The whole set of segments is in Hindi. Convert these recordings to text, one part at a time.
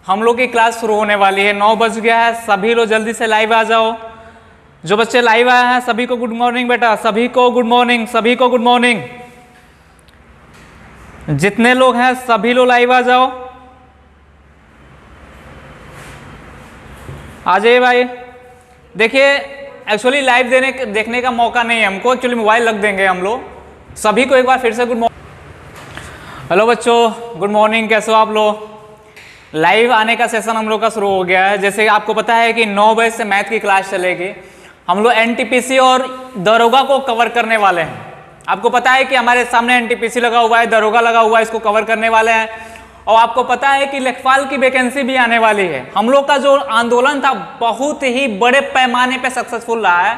हम लोग की क्लास शुरू होने वाली है। 9 बज गया है, सभी लोग जल्दी से लाइव आ जाओ। जो बच्चे लाइव आए हैं सभी को गुड मॉर्निंग बेटा, सभी को गुड मॉर्निंग, सभी को गुड मॉर्निंग। जितने लोग हैं सभी लोग लाइव आ जाओ, आ जाइए भाई। देखिए एक्चुअली लाइव देखने का मौका नहीं है हमको, एक्चुअली मोबाइल रख देंगे हम लोग। सभी को एक बार फिर से गुड मॉर्निंग। हेलो बच्चों, गुड मॉर्निंग, कैसे हो आप लोग? लाइव आने का सेशन हम लोग का शुरू हो गया है। जैसे आपको पता है कि 9 बजे से मैथ की क्लास चलेगी। हम लोग एनटीपीसी और दरोगा को कवर करने वाले हैं। आपको पता है कि हमारे सामने एनटीपीसी लगा हुआ है, दरोगा लगा हुआ है, इसको कवर करने वाले हैं। और आपको पता है कि लेखपाल की वैकेंसी भी आने वाली है। हम लोग का जो आंदोलन था बहुत ही बड़े पैमाने पे सक्सेसफुल रहा है।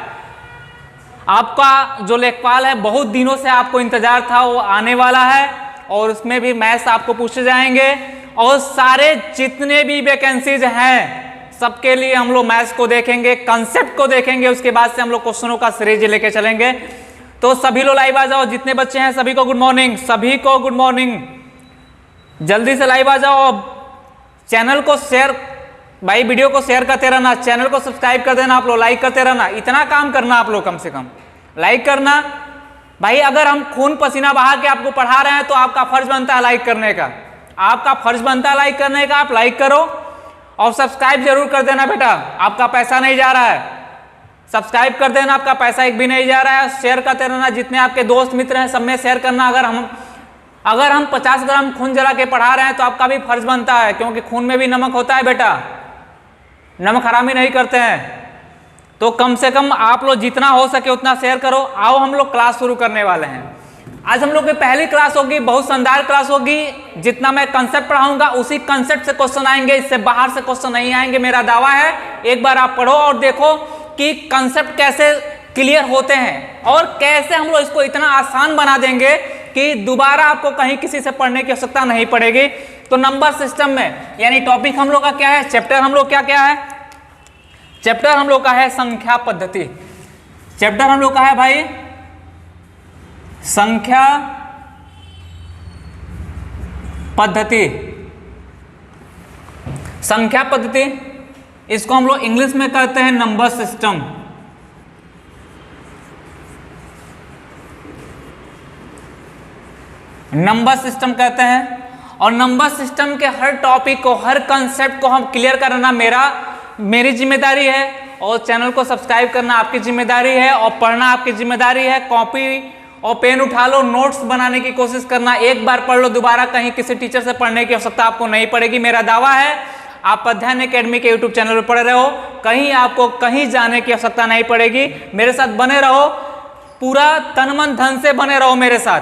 आपका जो लेखपाल है बहुत दिनों से आपको इंतजार था, वो आने वाला है और उसमें भी मैथ्स आपको पूछे जाएंगे। और सारे जितने भी वैकेंसीज हैं सबके लिए हम लोग मैथ्स को देखेंगे, कंसेप्ट को देखेंगे, उसके बाद से हम लोग क्वेश्चनों का सीरीज लेके चलेंगे। तो सभी लोग लाइव आ जाओ, जितने बच्चे हैं सभी को गुड मॉर्निंग, सभी को गुड मॉर्निंग। जल्दी से लाइव आ जाओ। चैनल को शेयर, भाई वीडियो को शेयर करते रहना, चैनल को सब्सक्राइब कर देना, आप लोग लाइक करते रहना। इतना काम करना आप लोग, कम से कम लाइक करना भाई। अगर हम खून पसीना बहा के आपको पढ़ा रहे हैं तो आपका फर्ज बनता है लाइक करने का, आपका फर्ज बनता है लाइक करने का। आप लाइक करो और सब्सक्राइब जरूर कर देना बेटा, आपका पैसा नहीं जा रहा है। सब्सक्राइब कर देना, आपका पैसा एक भी नहीं जा रहा है। शेयर करते रहना, जितने आपके दोस्त मित्र हैं सब में शेयर करना। अगर हम 50 ग्राम खून जला के पढ़ा रहे हैं तो आपका भी फर्ज बनता है, क्योंकि खून में भी नमक होता है बेटा, नमक हरामी नहीं करते हैं। तो कम से कम आप लोग जितना हो सके उतना शेयर करो। आओ हम लोग क्लास शुरू करने वाले हैं। आज हम लोग की पहली क्लास होगी, बहुत शानदार क्लास होगी। जितना मैं कंसेप्ट पढ़ाऊंगा उसी कंसेप्ट से क्वेश्चन आएंगे, इससे बाहर से क्वेश्चन नहीं आएंगे, मेरा दावा है। एक बार आप पढ़ो और देखो कि कंसेप्ट कैसे क्लियर होते हैं और कैसे हम लोग इसको इतना आसान बना देंगे कि दोबारा आपको कहीं किसी से पढ़ने की आवश्यकता नहीं पड़ेगी। तो नंबर सिस्टम में यानी टॉपिक हम लोग का क्या है, चैप्टर हम लोग क्या है, चैप्टर हम लोग का है संख्या पद्धति। चैप्टर हम लोग का है भाई संख्या पद्धति। संख्या पद्धति इसको हम लोग इंग्लिश में कहते हैं नंबर सिस्टम। नंबर सिस्टम कहते हैं। और नंबर सिस्टम के हर टॉपिक को, हर कंसेप्ट को हम क्लियर करना मेरी जिम्मेदारी है, और चैनल को सब्सक्राइब करना आपकी जिम्मेदारी है, और पढ़ना आपकी जिम्मेदारी है। कॉपी और पेन उठा लो, नोट्स बनाने की कोशिश करना। एक बार पढ़ लो, दोबारा कहीं किसी टीचर से पढ़ने की आवश्यकता आपको नहीं पड़ेगी। मेरा दावा है आप अध्ययन एकेडमी के यूट्यूब चैनल पर पढ़ रहे हो, कहीं आपको कहीं जाने की आवश्यकता नहीं पड़ेगी। मेरे साथ बने रहो, पूरा तन मन धन से बने रहो, मेरे साथ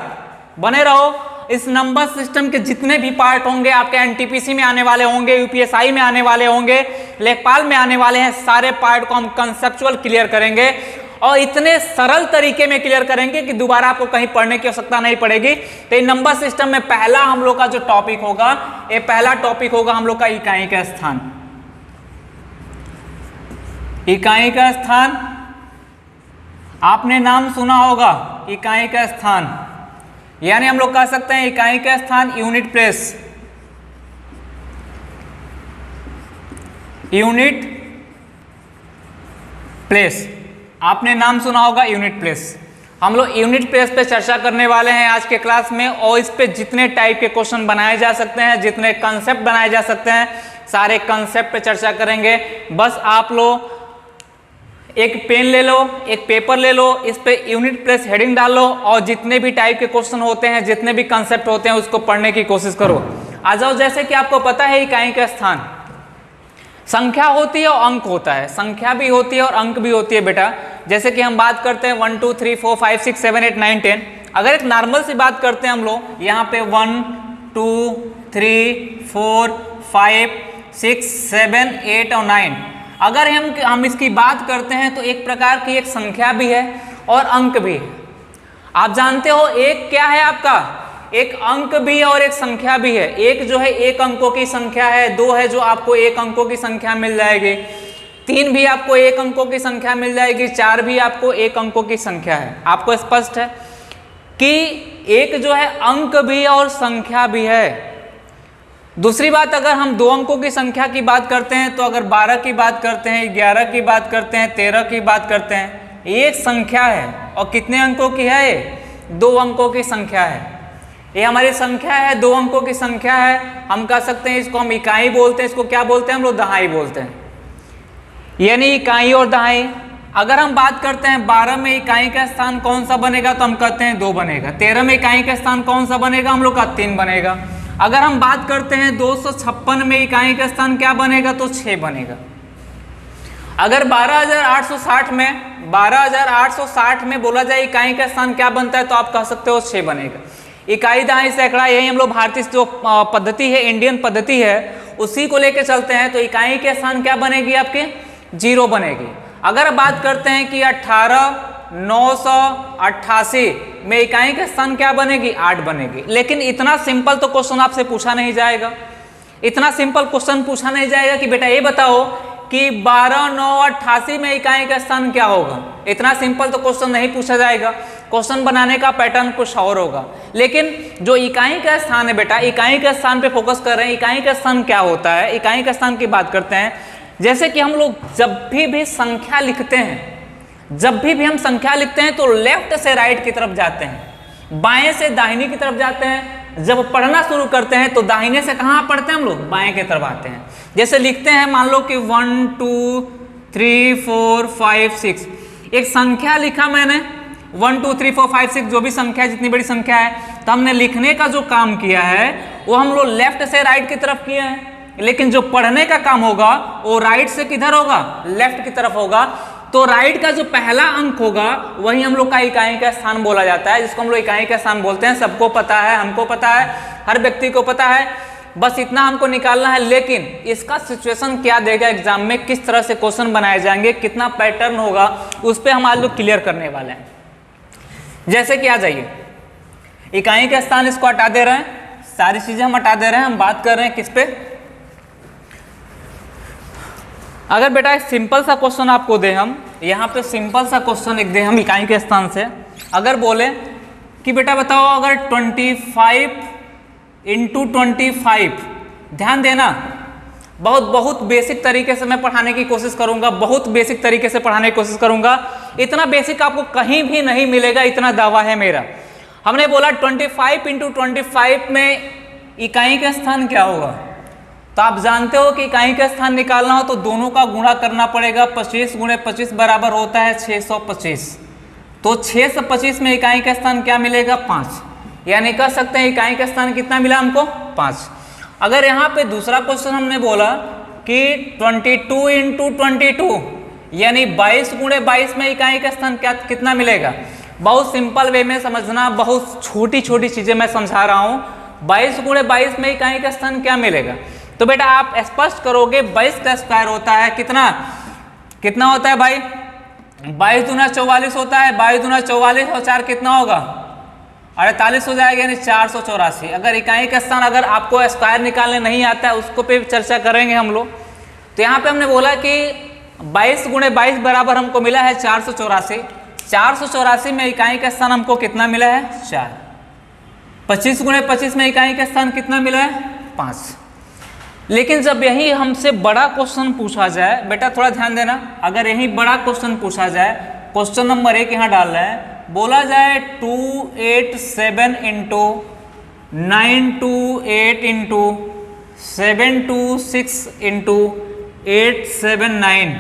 बने रहो। इस नंबर सिस्टम के जितने भी पार्ट होंगे आपके एनटीपीसी में आने वाले होंगे, यूपीएसआई में आने वाले होंगे, लेखपाल में आने वाले हैं, सारे पार्ट को हम कंसेप्चुअल क्लियर करेंगे और इतने सरल तरीके में क्लियर करेंगे कि दोबारा आपको कहीं पढ़ने की आवश्यकता नहीं पड़ेगी। तो इन नंबर सिस्टम में पहला हम लोग का जो टॉपिक होगा, ये पहला टॉपिक होगा हम लोग का इकाई का स्थान। इकाई का स्थान आपने नाम सुना होगा, इकाई का स्थान, यानी हम लोग कह सकते हैं इकाई का स्थान यूनिट प्लेस। यूनिट प्लेस आपने नाम सुना होगा, यूनिट प्लेस। हम लोग यूनिट प्लेस पे चर्चा करने वाले हैं आज के क्लास में, और इस पे जितने टाइप के क्वेश्चन बनाए जा सकते हैं, जितने कंसेप्ट बनाए जा सकते हैं, सारे कंसेप्ट पे चर्चा करेंगे। बस आप लोग एक पेन ले लो, एक पेपर ले लो, इस पे यूनिट प्लेस हेडिंग डालो और जितने भी टाइप के क्वेश्चन होते हैं, जितने भी कंसेप्ट होते हैं, उसको पढ़ने की कोशिश करो। आ जाओ। जैसे कि आपको पता है इकाई का स्थान संख्या होती है और अंक होता है, संख्या भी होती है और अंक भी होती है बेटा। जैसे कि हम बात करते हैं 1 2 3 4 5 6 7 8 9 10। अगर एक नॉर्मल सी बात करते हैं हम लोग, यहाँ पे 1 2 3 4 5 6 7 8 और 9, अगर हम इसकी बात करते हैं तो एक प्रकार की एक संख्या भी है और अंक भी है। आप जानते हो एक क्या है आपका, एक अंक भी है और एक संख्या भी है। एक जो है एक अंकों की संख्या है, 2 है जो आपको एक अंकों की संख्या मिल जाएगी, 3 भी आपको एक अंकों की संख्या मिल जाएगी, 4 भी आपको एक अंकों की संख्या है। आपको स्पष्ट है कि एक जो है अंक भी और संख्या भी है। दूसरी बात, अगर हम 2 अंकों की संख्या की बात करते हैं तो अगर 12 की बात करते हैं, 11 की बात करते हैं, 13 की बात करते हैं, ये एक संख्या है और कितने अंकों की है ये? 2 अंकों की संख्या है। ये हमारी संख्या है, 2 अंकों की संख्या है। हम कह सकते हैं इसको हम इकाई बोलते हैं, इसको क्या बोलते हैं हम लोग? दहाई बोलते हैं, यानी इकाई और दहाई। अगर हम बात करते हैं 12 में इकाई का स्थान कौन सा बनेगा तो हम कहते हैं 2 बनेगा। 13 में इकाई का स्थान कौन सा बनेगा? हम लोग का 3 बनेगा। अगर हम बात करते हैं 256 में इकाई का स्थान क्या बनेगा? तो 6 बनेगा। अगर 12,860 में बोला जाए इकाई का स्थान क्या बनता है तो आप कह सकते हो 6 बनेगा। इकाई दहाई सैकड़ा, यही हम लोग भारतीय जो पद्धति है, इंडियन पद्धति है, उसी को लेकर चलते हैं। तो इकाई के स्थान क्या बनेगी? आपके 0 बनेगी। अगर बात करते हैं कि 18,988 में इकाई का स्थान क्या बनेगी? 8 बनेगी। लेकिन इतना सिंपल तो क्वेश्चन आपसे पूछा नहीं जाएगा, इतना सिंपल क्वेश्चन पूछा नहीं जाएगा कि बेटा ये बताओ कि 12,988 में इकाई का स्थान क्या होगा। इतना सिंपल तो क्वेश्चन नहीं पूछा जाएगा, क्वेश्चन बनाने का पैटर्न कुछ और होगा। लेकिन जो इकाई का स्थान है बेटा, इकाई के स्थान पे फोकस कर रहे हैं। इकाई का स्थान क्या होता है? इकाई का स्थान की बात करते हैं। जैसे कि हम लोग जब भी संख्या लिखते हैं, जब भी हम संख्या लिखते हैं तो लेफ्ट से राइट की तरफ जाते हैं, बाएं से दाहिनी की तरफ जाते हैं। जब पढ़ना शुरू करते हैं तो दाहिने से कहाँ पढ़ते हैं हम लोग? बाएं की तरफ आते हैं। जैसे लिखते हैं, मान लो कि 1 2 3 4 5 6, एक संख्या लिखा मैंने 1 2 3 4 5 6, जो भी संख्या, जितनी बड़ी संख्या है, तो हमने लिखने का जो काम किया है वो हम लोग लेफ्ट से राइट की तरफ किया है। लेकिन जो पढ़ने का काम होगा वो राइट से किधर होगा? लेफ्ट की तरफ होगा। तो राइट का जो पहला अंक होगा वही हम लोग का इकाई का स्थान बोला जाता है, जिसको हम लोग इकाई का स्थान बोलते हैं। सबको पता है, हमको पता है, हर व्यक्ति को पता है, बस इतना हमको निकालना है। लेकिन इसका सिचुएशन क्या देगा एग्जाम में, किस तरह से क्वेश्चन बनाए जाएंगे, कितना पैटर्न होगा, उस पर हम आज लोग क्लियर करने वाले हैं। जैसे कि आ जाइए, इकाई का स्थान इसको हटा दे रहे हैं, सारी चीजें हम हटा दे रहे हैं, हम बात कर रहे हैं किस पे? अगर बेटा एक सिंपल सा क्वेश्चन आपको दे, हम यहाँ पे सिंपल सा क्वेश्चन एक दे हम इकाई के स्थान से, अगर बोले कि बेटा बताओ अगर 25 × 25, ध्यान देना, बहुत बेसिक तरीके से मैं पढ़ाने की कोशिश करूंगा, बहुत बेसिक तरीके से पढ़ाने की कोशिश करूंगा। इतना बेसिक आपको कहीं भी नहीं मिलेगा, इतना दावा है मेरा। हमने बोला 25 × 25 में इकाई का स्थान क्या होगा? तो आप जानते हो कि इकाई का स्थान निकालना हो तो दोनों का गुणा करना पड़ेगा। 25 × 25 बराबर होता है 625। तो 6 से 25 में इकाई का स्थान क्या मिलेगा? 5। यानी कह सकते हैं इकाई का स्थान कितना मिला हमको? 5। अगर यहाँ पे दूसरा क्वेश्चन हमने बोला कि 22 × 22, यानी 22 × 22 में इकाई का स्थान कितना मिलेगा? बहुत सिंपल वे में समझना, बहुत छोटी छोटी चीजें मैं समझा रहा हूँ। 22 × 22 में इकाई का स्थान क्या मिलेगा? तो बेटा आप स्पष्ट करोगे, 22 का स्क्वायर होता है कितना होता है भाई? 22 दूना 44 होता है। 22 दूना 44 और 4 कितना होगा? 48 हो जाएगा, यानी 484। अगर इकाई का स्थान अगर आपको स्क्वायर निकालने नहीं आता है, उसको पे चर्चा करेंगे हम लोग। तो यहाँ पे हमने बोला कि 22 × 22 बराबर हमको मिला है 484। 484 में इकाई का स्थान हमको कितना मिला है? 4। 25 × 25 में इकाई का स्थान कितना मिला है? 5। लेकिन जब यही हमसे बड़ा क्वेश्चन पूछा जाए, बेटा थोड़ा ध्यान देना, अगर यही बड़ा क्वेश्चन पूछा जाए, क्वेश्चन नंबर 1 यहाँ डाल रहे हैं, बोला जाए 287 × 928 × 726 × 879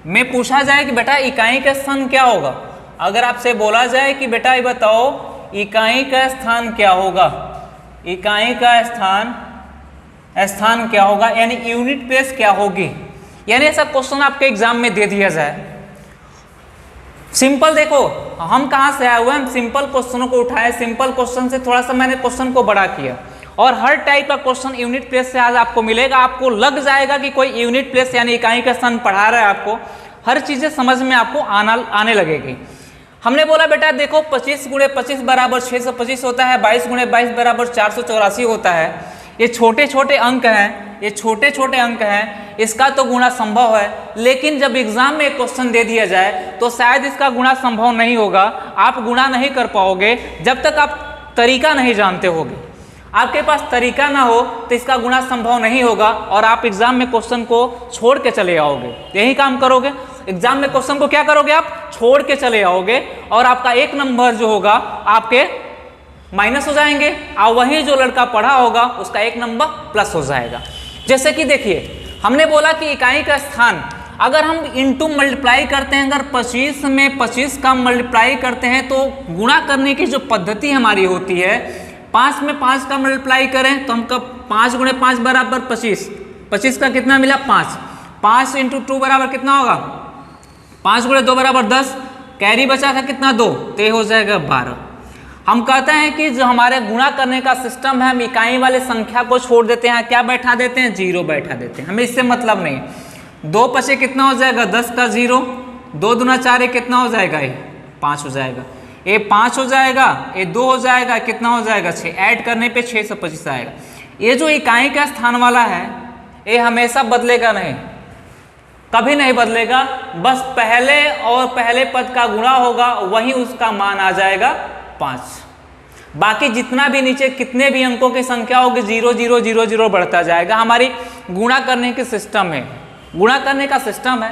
में पूछा जाए कि बेटा इकाई का स्थान क्या होगा। अगर आपसे बोला जाए कि बेटा ये बताओ इकाई का स्थान क्या होगा, इकाई का स्थान क्या होगा, यानी यूनिट प्लेस क्या होगी, यानी ऐसा क्वेश्चन आपके एग्जाम में दे दिया जाए। सिंपल देखो हम कहाँ से आए हुए हैं, हम सिंपल क्वेश्चनों को उठाए, सिंपल क्वेश्चन से थोड़ा सा मैंने क्वेश्चन को बड़ा किया, और हर टाइप का क्वेश्चन यूनिट प्लेस से आज आपको मिलेगा। आपको लग जाएगा कि कोई यूनिट प्लेस यानी इकाई का स्थान पढ़ा रहा है, आपको हर चीजें समझ में आपको आने लगेगी। हमने बोला बेटा देखो 25 × 25 बराबर 625 होता है, 22 × 22 बराबर 484 होता है। ये छोटे छोटे अंक हैं, ये छोटे छोटे अंक हैं, इसका तो गुणा संभव है। लेकिन जब एग्जाम में एक क्वेश्चन दे दिया जाए तो शायद इसका गुणा संभव नहीं होगा, आप गुणा नहीं कर पाओगे जब तक आप तरीका नहीं जानते होगे। आपके पास तरीका ना हो तो इसका गुणा संभव नहीं होगा और आप एग्जाम में क्वेश्चन को छोड़ के चले आओगे। यही काम करोगे, एग्जाम में क्वेश्चन को क्या करोगे, आप छोड़ के चले आओगे और आपका एक नंबर जो होगा आपके माइनस हो जाएंगे और वही जो लड़का पढ़ा होगा उसका एक नंबर प्लस हो जाएगा। जैसे कि देखिए हमने बोला कि इकाई का स्थान अगर हम इनटू मल्टीप्लाई करते हैं, अगर 25 में 25 का मल्टीप्लाई करते हैं तो गुणा करने की जो पद्धति हमारी होती है, 5 में 5 का मल्टीप्लाई करें तो हमको 5 गुणे 5 बराबर 25, 25 का कितना मिला 5, 5 इंटू 2 बराबर कितना होगा 5 गुणे 2 बराबर 10, कैरी बचा था कितना 2, तो ये हो जाएगा 12। हम कहते हैं कि जो हमारे गुणा करने का सिस्टम है हम इकाई वाले संख्या को छोड़ देते हैं, क्या बैठा देते हैं, 0 बैठा देते हैं, हमें इससे मतलब नहीं। 2 पचे कितना हो जाएगा 10 का 0, 2 दूना 4 कितना हो जाएगा, ये 5 हो जाएगा, ये 5 हो जाएगा, ये 2 हो जाएगा, कितना हो जाएगा 6, ऐड करने पे 6 से 25 आएगा। ये जो इकाई का स्थान वाला है ये हमेशा बदलेगा नहीं, कभी नहीं बदलेगा, बस पहले और पहले पद का गुणा होगा वही उसका मान आ जाएगा 5। बाकी जितना भी नीचे कितने भी अंकों की संख्या होगी 0 0 0 0 बढ़ता जाएगा। हमारी गुणा करने की सिस्टम है, गुणा करने का सिस्टम है।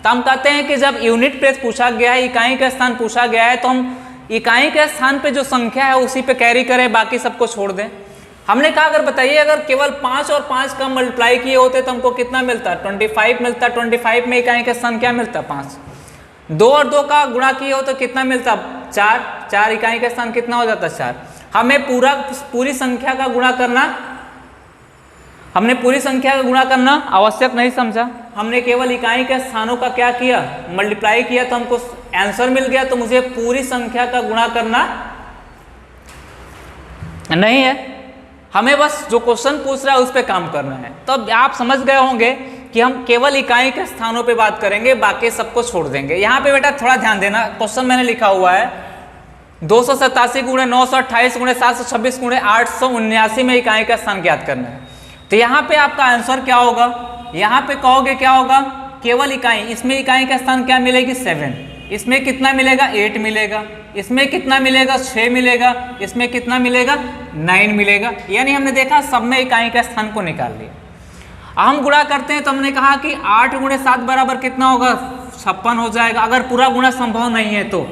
तो हम कहते हैं कि जब यूनिट प्लेस पूछा गया है, इकाई का स्थान पूछा गया है, तो हम इकाई के स्थान पे जो संख्या है उसी पे कैरी करें, बाकी सबको छोड़ दें। हमने कहा अगर बताइए अगर केवल 5 और 5 का मल्टीप्लाई किए होते तो हमको कितना मिलता, 25 मिलता। 25 में इकाई का स्थान क्या मिलता 5। 2 और 2 का गुणा किए हो तो कितना मिलता 4, 4 इकाई का स्थान कितना हो जाता 4। हमें पूरी संख्या का गुणा करना, हमने पूरी संख्या का गुणा करना आवश्यक नहीं समझा, हमने केवल इकाई के स्थानों का क्या किया, मल्टीप्लाई किया, तो हमको आंसर मिल गया। तो मुझे पूरी संख्या का गुणा करना नहीं है, हमें बस जो क्वेश्चन पूछ रहा है उस पर काम करना है। तो अब आप समझ गए होंगे कि हम केवल इकाई के स्थानों पे बात करेंगे, बाकी सबको छोड़ देंगे। यहाँ पे बेटा थोड़ा ध्यान देना, क्वेश्चन मैंने लिखा हुआ है 287 गुणे 928 गुणे 726 गुणे 879 में इकाई का स्थान ज्ञात करना है। तो यहाँ पे आपका आंसर क्या होगा, यहाँ पे कहोगे क्या होगा, केवल इकाई, इसमें इकाई का स्थान क्या मिलेगी 7, इसमें कितना मिलेगा 8 मिलेगा, इसमें कितना मिलेगा 6 मिलेगा, इसमें कितना मिलेगा 9 मिलेगा। यानी हमने देखा सब में इकाई का स्थान को निकाल लिया। हम गुणा करते हैं तो हमने कहा कि 8 गुणे 7 बराबर कितना होगा 56 हो जाएगा। अगर पूरा गुणा संभव नहीं है तो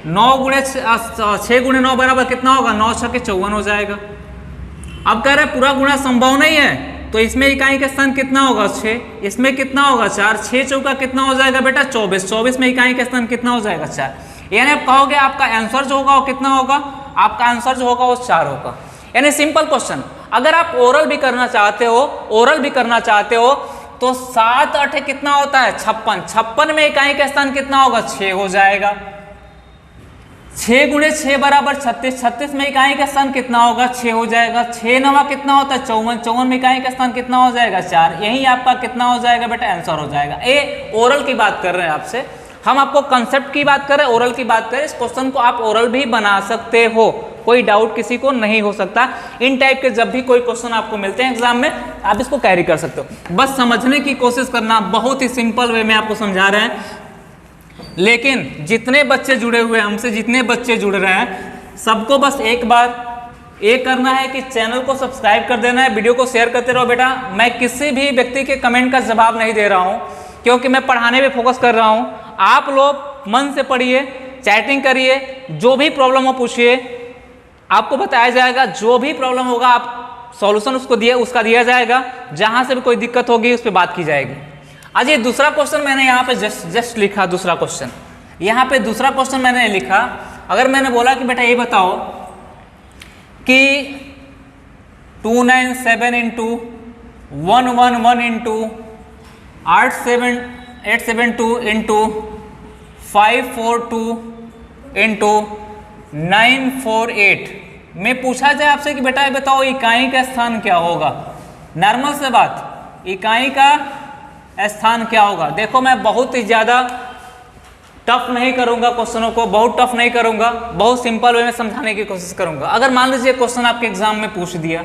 9 गुणे 6 गुणे 9 बराबर कितना होगा 9 6 के 54 हो जाएगा। अब कह रहे हैं पूरा गुणा संभव नहीं है तो इसमें इकाई का स्थान कितना होगा 6, इसमें कितना होगा 4, 6 चौका कितना हो जाएगा बेटा 24, 24 में इकाई का स्थान कितना हो जाएगा 4। यानी आप कहोगे आपका आंसर जो होगा वो कितना होगा, आपका आंसर जो होगा वो 4 होगा। यानी सिंपल क्वेश्चन। अगर आप ओरल भी करना चाहते हो, ओरल भी करना चाहते हो तो 7 8 कितना होता है 56, 56 में इकाई का स्थान कितना होगा 6 हो जाएगा। 6 गुणे 6 बराबर 36, 36 में इकाई का स्थान कितना होगा 6 हो जाएगा। 6 9 कितना होता है 54, 54 में इकाई का स्थान कितना हो जाएगा 4। यही आपका कितना हो जाएगा बेटा आंसर हो जाएगा। ये ओरल की बात कर रहे हैं आपसे, हम आपको कंसेप्ट की बात कर रहे हैं, ओरल की बात करें। इस क्वेश्चन को आप ओरल भी बना सकते हो, कोई डाउट किसी को नहीं हो सकता। इन टाइप के जब भी कोई क्वेश्चन आपको मिलते हैं एग्जाम में आप इसको कैरी कर सकते हो। बस समझने की कोशिश करना, बहुत ही सिंपल वे में आपको समझा रहे हैं। लेकिन जितने बच्चे जुड़े हुए हैं हमसे, जितने बच्चे जुड़ रहे हैं सबको बस एक बार ये करना है कि चैनल को सब्सक्राइब कर देना है, वीडियो को शेयर करते रहो। बेटा मैं किसी भी व्यक्ति के कमेंट का जवाब नहीं दे रहा हूँ क्योंकि मैं पढ़ाने पे फोकस कर रहा हूँ। आप लोग मन से पढ़िए, चैटिंग करिए, जो भी प्रॉब्लम हो पूछिए, आपको बताया जाएगा। जो भी प्रॉब्लम होगा आप सॉल्यूशन उसका दिया जाएगा। जहाँ से भी कोई दिक्कत होगी उस पर बात की जाएगी। आज ये दूसरा क्वेश्चन मैंने यहाँ पे जस्ट लिखा, दूसरा क्वेश्चन यहाँ पे दूसरा क्वेश्चन मैंने लिखा। अगर मैंने बोला कि बेटा ये बताओ कि 297 इंटू 111 इंटू 872 इंटू 542 इंटू 948 में पूछा जाए आपसे कि बेटा ये बताओ इकाई का स्थान क्या होगा। नॉर्मल से बात, इकाई का स्थान क्या होगा। देखो मैं बहुत ही ज़्यादा टफ नहीं करूंगा, क्वेश्चनों को बहुत टफ नहीं करूंगा, बहुत सिंपल वे में समझाने की कोशिश करूंगा। अगर मान लीजिए क्वेश्चन आपके एग्जाम में पूछ दिया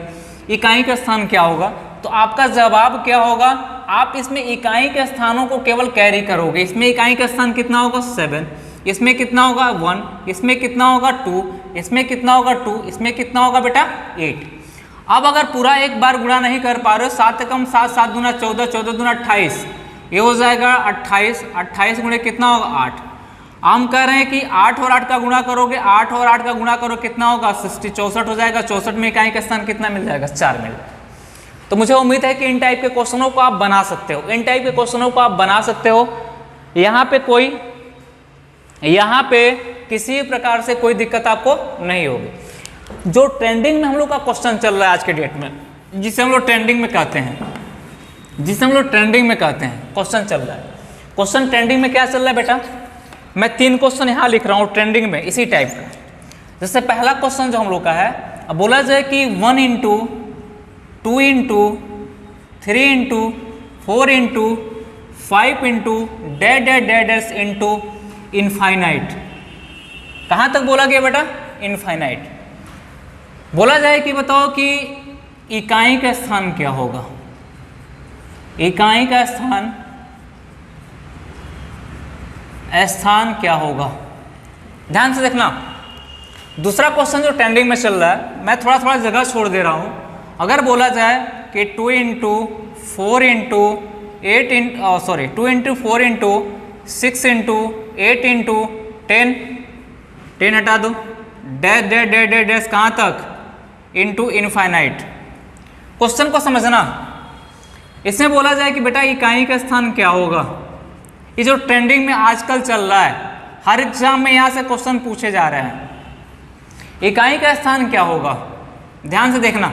इकाई का स्थान क्या होगा, तो आपका जवाब क्या होगा, आप इसमें इकाई के स्थानों को केवल कैरी करोगे। इसमें इकाई का स्थान कितना होगा 7, इसमें कितना होगा 1, इसमें कितना होगा 2, इसमें कितना होगा 2, इसमें कितना होगा बेटा 8। अब अगर पूरा एक बार गुणा नहीं कर पा रहे हो, 7 कम 7, 7 दूना 14, 14 दूना 28, ये हो जाएगा 28, 28 गुणे कितना होगा 8। हम कह रहे हैं कि 8 और 8 का गुणा करोगे, 8 और 8 का गुणा करो कितना होगा 60, 64 हो जाएगा। 64 में इकाई का स्थान कितना मिल जाएगा 4 मिल। तो मुझे उम्मीद है कि इन टाइप के क्वेश्चनों को आप बना सकते हो, इन टाइप के क्वेश्चनों को आप बना सकते हो। यहाँ पे किसी प्रकार से कोई दिक्कत आपको नहीं होगी। जो ट्रेंडिंग में हम लोग का क्वेश्चन चल रहा है आज के डेट में, जिसे हम लोग ट्रेंडिंग में कहते हैं, क्वेश्चन चल रहा है। क्वेश्चन ट्रेंडिंग में क्या चल रहा है बेटा, मैं 3 क्वेश्चन यहाँ लिख रहा हूँ ट्रेंडिंग में इसी टाइप का। जैसे पहला क्वेश्चन जो हम लोग का है, अब बोला जाए कि 1 into 2 into 3 into 4 into 5 into dash dash dash dash into infinite. कहाँ तक बोला गया बेटा, इनफाइनाइट। बोला जाए कि बताओ कि इकाई का स्थान क्या होगा, इकाई का स्थान क्या होगा। ध्यान से देखना, दूसरा क्वेश्चन जो ट्रेंडिंग में चल रहा है, मैं थोड़ा थोड़ा जगह छोड़ दे रहा हूँ। अगर बोला जाए कि 2 into 4 into 8 into 2 into 4 into 6 into 8 into 10, 10 हटा दो, dash dash dash dash dash कहाँ तक, इंटू इनफाइनाइट। क्वेश्चन को समझना, इसमें बोला जाए कि बेटा इकाई का स्थान क्या होगा। ये जो ट्रेंडिंग में आजकल चल रहा है, हर एग्जाम में यहाँ से क्वेश्चन पूछे जा रहे हैं, इकाई का स्थान क्या होगा। ध्यान से देखना।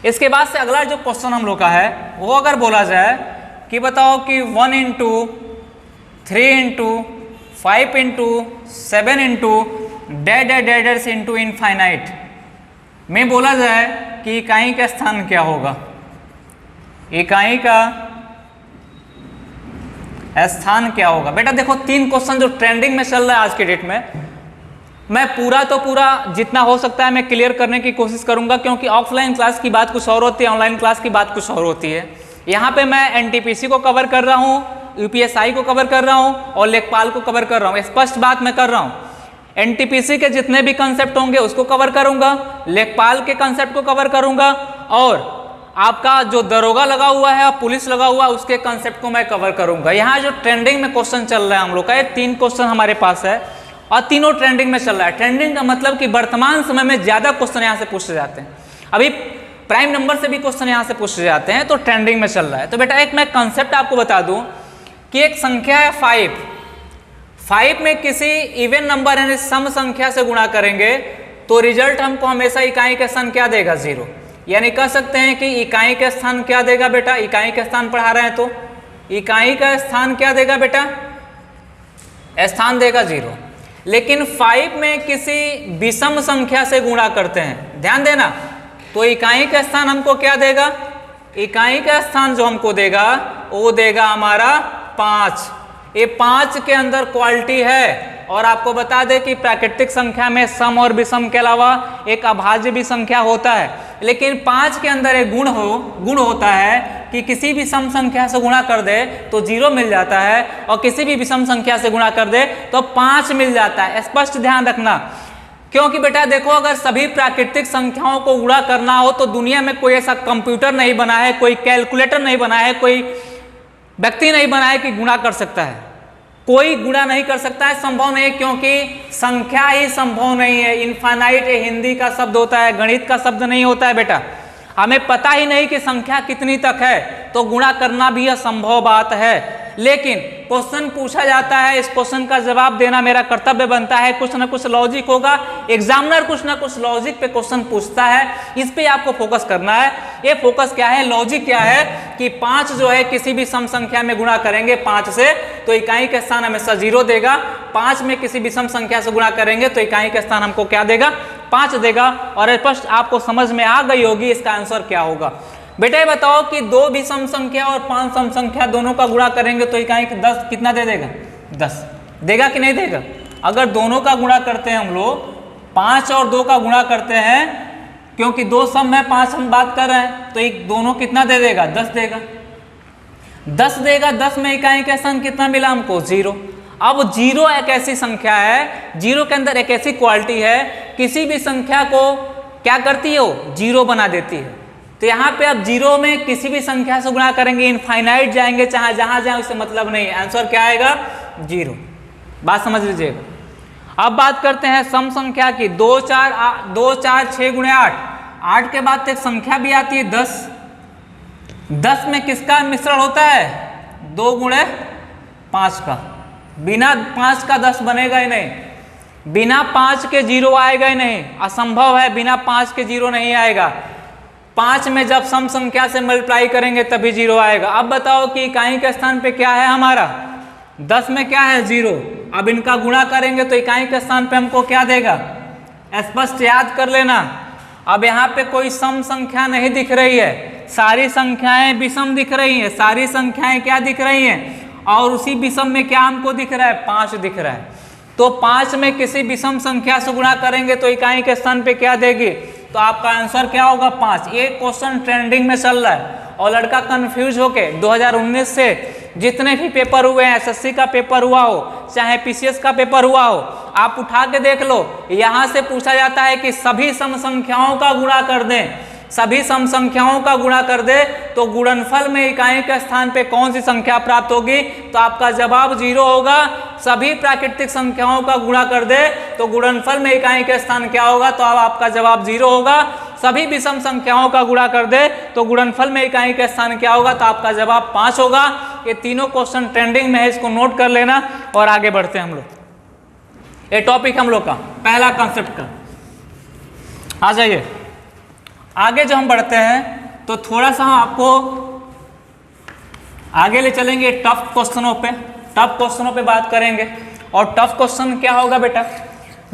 इसके बाद से अगला जो क्वेश्चन हम लोग का है, वो अगर बोला जाए कि बताओ कि 1 into 3 into 5 into 7 into dash dash dash dash into infinite में बोला जाए कि इकाई का स्थान क्या होगा, इकाई का स्थान क्या होगा। बेटा देखो 3 क्वेश्चन जो ट्रेंडिंग में चल रहा है आज के डेट में, मैं पूरा तो पूरा जितना हो सकता है मैं क्लियर करने की कोशिश करूंगा, क्योंकि ऑफलाइन क्लास की बात कुछ और होती है, ऑनलाइन क्लास की बात कुछ और होती है। यहाँ पे मैं एनटीपीसी को कवर कर रहा हूँ, यूपीएसआई को कवर कर रहा हूँ और लेखपाल को कवर कर रहा हूँ। स्पष्ट बात मैं कर रहा हूँ, एनटीपीसी के जितने भी कंसेप्ट होंगे उसको कवर करूंगा, लेखपाल के कंसेप्ट को कवर करूंगा, और आपका जो दरोगा लगा हुआ है और पुलिस लगा हुआ है उसके कंसेप्ट को मैं कवर करूंगा। यहाँ जो ट्रेंडिंग में क्वेश्चन चल रहा है हम लोग का, ये 3 क्वेश्चन हमारे पास है और तीनों ट्रेंडिंग में चल रहा है। ट्रेंडिंग का मतलब कि वर्तमान समय में ज्यादा क्वेश्चन यहाँ से पूछे जाते हैं, अभी प्राइम नंबर से भी क्वेश्चन यहाँ से पूछे जाते हैं, तो ट्रेंडिंग में चल रहा है। तो बेटा एक मैं कंसेप्ट आपको बता दूं कि एक संख्या है 5 में किसी इवन नंबर यानी सम संख्या से गुणा करेंगे तो रिजल्ट हमको हमेशा इकाई का स्थान क्या देगा 0। यानी कह सकते हैं कि इकाई का स्थान क्या देगा बेटा, इकाई का स्थान पढ़ा रहे हैं तो इकाई का स्थान क्या देगा बेटा, स्थान देगा 0। लेकिन 5 में किसी विषम संख्या से गुणा करते हैं, ध्यान देना, तो इकाई का स्थान हमको क्या देगा, इकाई का स्थान जो हमको देगा वो देगा हमारा 5। ये 5 के अंदर क्वालिटी है, और आपको बता दें कि प्राकृतिक संख्या में सम और विषम के अलावा एक अभाज्य भी संख्या होता है, लेकिन 5 के अंदर एक गुण होता है कि किसी भी सम संख्या से गुणा कर दे तो 0 मिल जाता है, और किसी भी विषम संख्या से गुणा कर दे तो 5 मिल जाता है। स्पष्ट ध्यान रखना, क्योंकि बेटा देखो अगर सभी प्राकृतिक संख्याओं को गुणा करना हो तो दुनिया में कोई ऐसा कंप्यूटर नहीं बना है, कोई कैलकुलेटर नहीं बना है, कोई व्यक्ति नहीं बना है कि गुणा कर सकता है। कोई गुणा नहीं कर सकता है, संभव नहीं, क्योंकि संख्या ही संभव नहीं है। इनफाइनाइट हिंदी का शब्द होता है, गणित का शब्द नहीं होता है बेटा। हमें पता ही नहीं कि संख्या कितनी तक है, तो गुणा करना भी असंभव बात है। लेकिन क्वेश्चन पूछा जाता है, इस क्वेश्चन का जवाब देना मेरा कर्तव्य बनता है। कुछ ना कुछ लॉजिक होगा, एग्जामिनर कुछ ना कुछ लॉजिक पे क्वेश्चन पूछता है, इस पे आपको फोकस करना है। ये फोकस क्या है, लॉजिक क्या है कि 5 जो है किसी भी सम संख्या में गुणा करेंगे 5 से तो इकाई का स्थान हमेशा 0 देगा। 5 में किसी विषम संख्या से गुणा करेंगे तो इकाई का स्थान हमको क्या देगा, 5 देगा। और स्पष्ट आपको समझ में आ गई होगी इसका आंसर क्या होगा। बेटा ये बताओ कि 2 विषम संख्या और 5 सम संख्या दोनों का गुणा करेंगे तो इकाई 10 कितना दे देगा, 10 देगा कि नहीं देगा। अगर दोनों का गुणा करते हैं हम लोग, 5 और 2 का गुणा करते हैं, क्योंकि 2 सम है 5 हम बात कर रहे हैं, तो एक दोनों कितना दे देगा, 10 देगा। 10 देगा, 10 में इकाई का स्थान कितना मिला हमको, 0। अब 0 एक ऐसी संख्या है, 0 के अंदर एक ऐसी क्वालिटी है, किसी भी संख्या को क्या करती है, वो जीरो बना देती है। तो यहाँ पे आप जीरो में किसी भी संख्या से गुणा करेंगे इनफाइनाइट जाएंगे, चाहे जहां जाए उससे मतलब नहीं, आंसर क्या आएगा, जीरो। बात समझ लीजिएगा। अब बात करते हैं सम संख्या की। 2 4 6 गुणे 8, 8 के बाद एक संख्या भी आती है 10। 10 में किसका मिश्रण होता है, 2 गुणे 5 का। बिना 5 का 10 बनेगा ही नहीं, बिना 5 के जीरो आएगा ही नहीं, असंभव है, बिना 5 के जीरो नहीं आएगा। 5 में जब सम संख्या से मल्टीप्लाई करेंगे तभी जीरो आएगा। अब बताओ कि इकाई के स्थान पे क्या है हमारा, 10 में क्या है, जीरो। अब इनका गुणा करेंगे तो इकाई के स्थान पे हमको क्या देगा, स्पष्ट याद कर लेना। अब यहाँ पे कोई सम संख्या नहीं दिख रही है, सारी संख्याएं विषम दिख रही हैं, सारी संख्याएं क्या दिख रही हैं, और उसी विषम में क्या हमको दिख रहा है, 5 दिख रहा है। तो 5 में किसी विषम संख्या से गुणा करेंगे तो इकाई के स्थान पे क्या देगी, तो आपका आंसर क्या होगा, 5। ये क्वेश्चन ट्रेंडिंग में चल रहा है और लड़का कंफ्यूज होके 2019 से जितने भी पेपर हुए हैं, एसएससी का पेपर हुआ हो चाहे पीसीएस का पेपर हुआ हो, आप उठा के देख लो, यहाँ से पूछा जाता है कि सभी सम संख्याओं का गुणा कर दें, सभी सम संख्याओं का गुणा कर दे तो गुणनफल में इकाई के स्थान पे कौन सी संख्या प्राप्त होगी, तो आपका जवाब 0 होगा। सभी प्राकृतिक संख्याओं का गुणा कर दे तो गुणनफल में इकाई के स्थान क्या होगा, तो अब आपका जवाब 0 होगा। सभी विषम संख्याओं का गुणा कर दे तो गुणनफल में इकाई का स्थान क्या होगा, तो आपका जवाब 5 होगा। ये तीनों क्वेश्चन ट्रेंडिंग में है, इसको नोट कर लेना और आगे बढ़ते हैं हम लोग। ये टॉपिक हम लोग का पहला कॉन्सेप्ट का। आ जाइए आगे जो हम बढ़ते हैं तो थोड़ा सा हम आपको आगे ले चलेंगे टफ क्वेश्चनों पे, टफ क्वेश्चनों पे बात करेंगे। और टफ क्वेश्चन क्या होगा बेटा,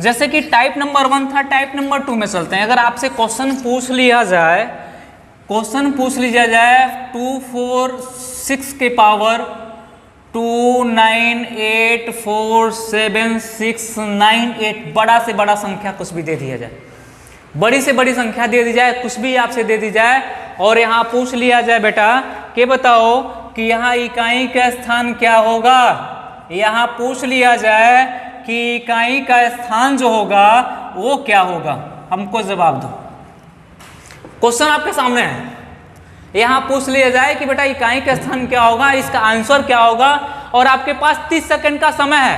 जैसे कि टाइप नंबर 1 था, टाइप नंबर 2 में चलते हैं। अगर आपसे क्वेश्चन पूछ लिया जाए 2 4 6 के पावर 2 9 8 4 7 6 9 8, बड़ा से बड़ा संख्या कुछ भी दे दिया जाए, बड़ी से बड़ी संख्या दे दी जाए, कुछ भी आपसे दे दी जाए, और यहाँ पूछ लिया जाए बेटा कि बताओ कि यहाँ इकाई का स्थान क्या होगा। यहाँ पूछ लिया जाए कि इकाई का स्थान जो होगा वो क्या होगा, हमको जवाब दो। क्वेश्चन आपके सामने है, यहाँ पूछ लिया जाए कि बेटा इकाई का स्थान क्या होगा, इसका आंसर क्या होगा, और आपके पास 30 सेकंड का समय है।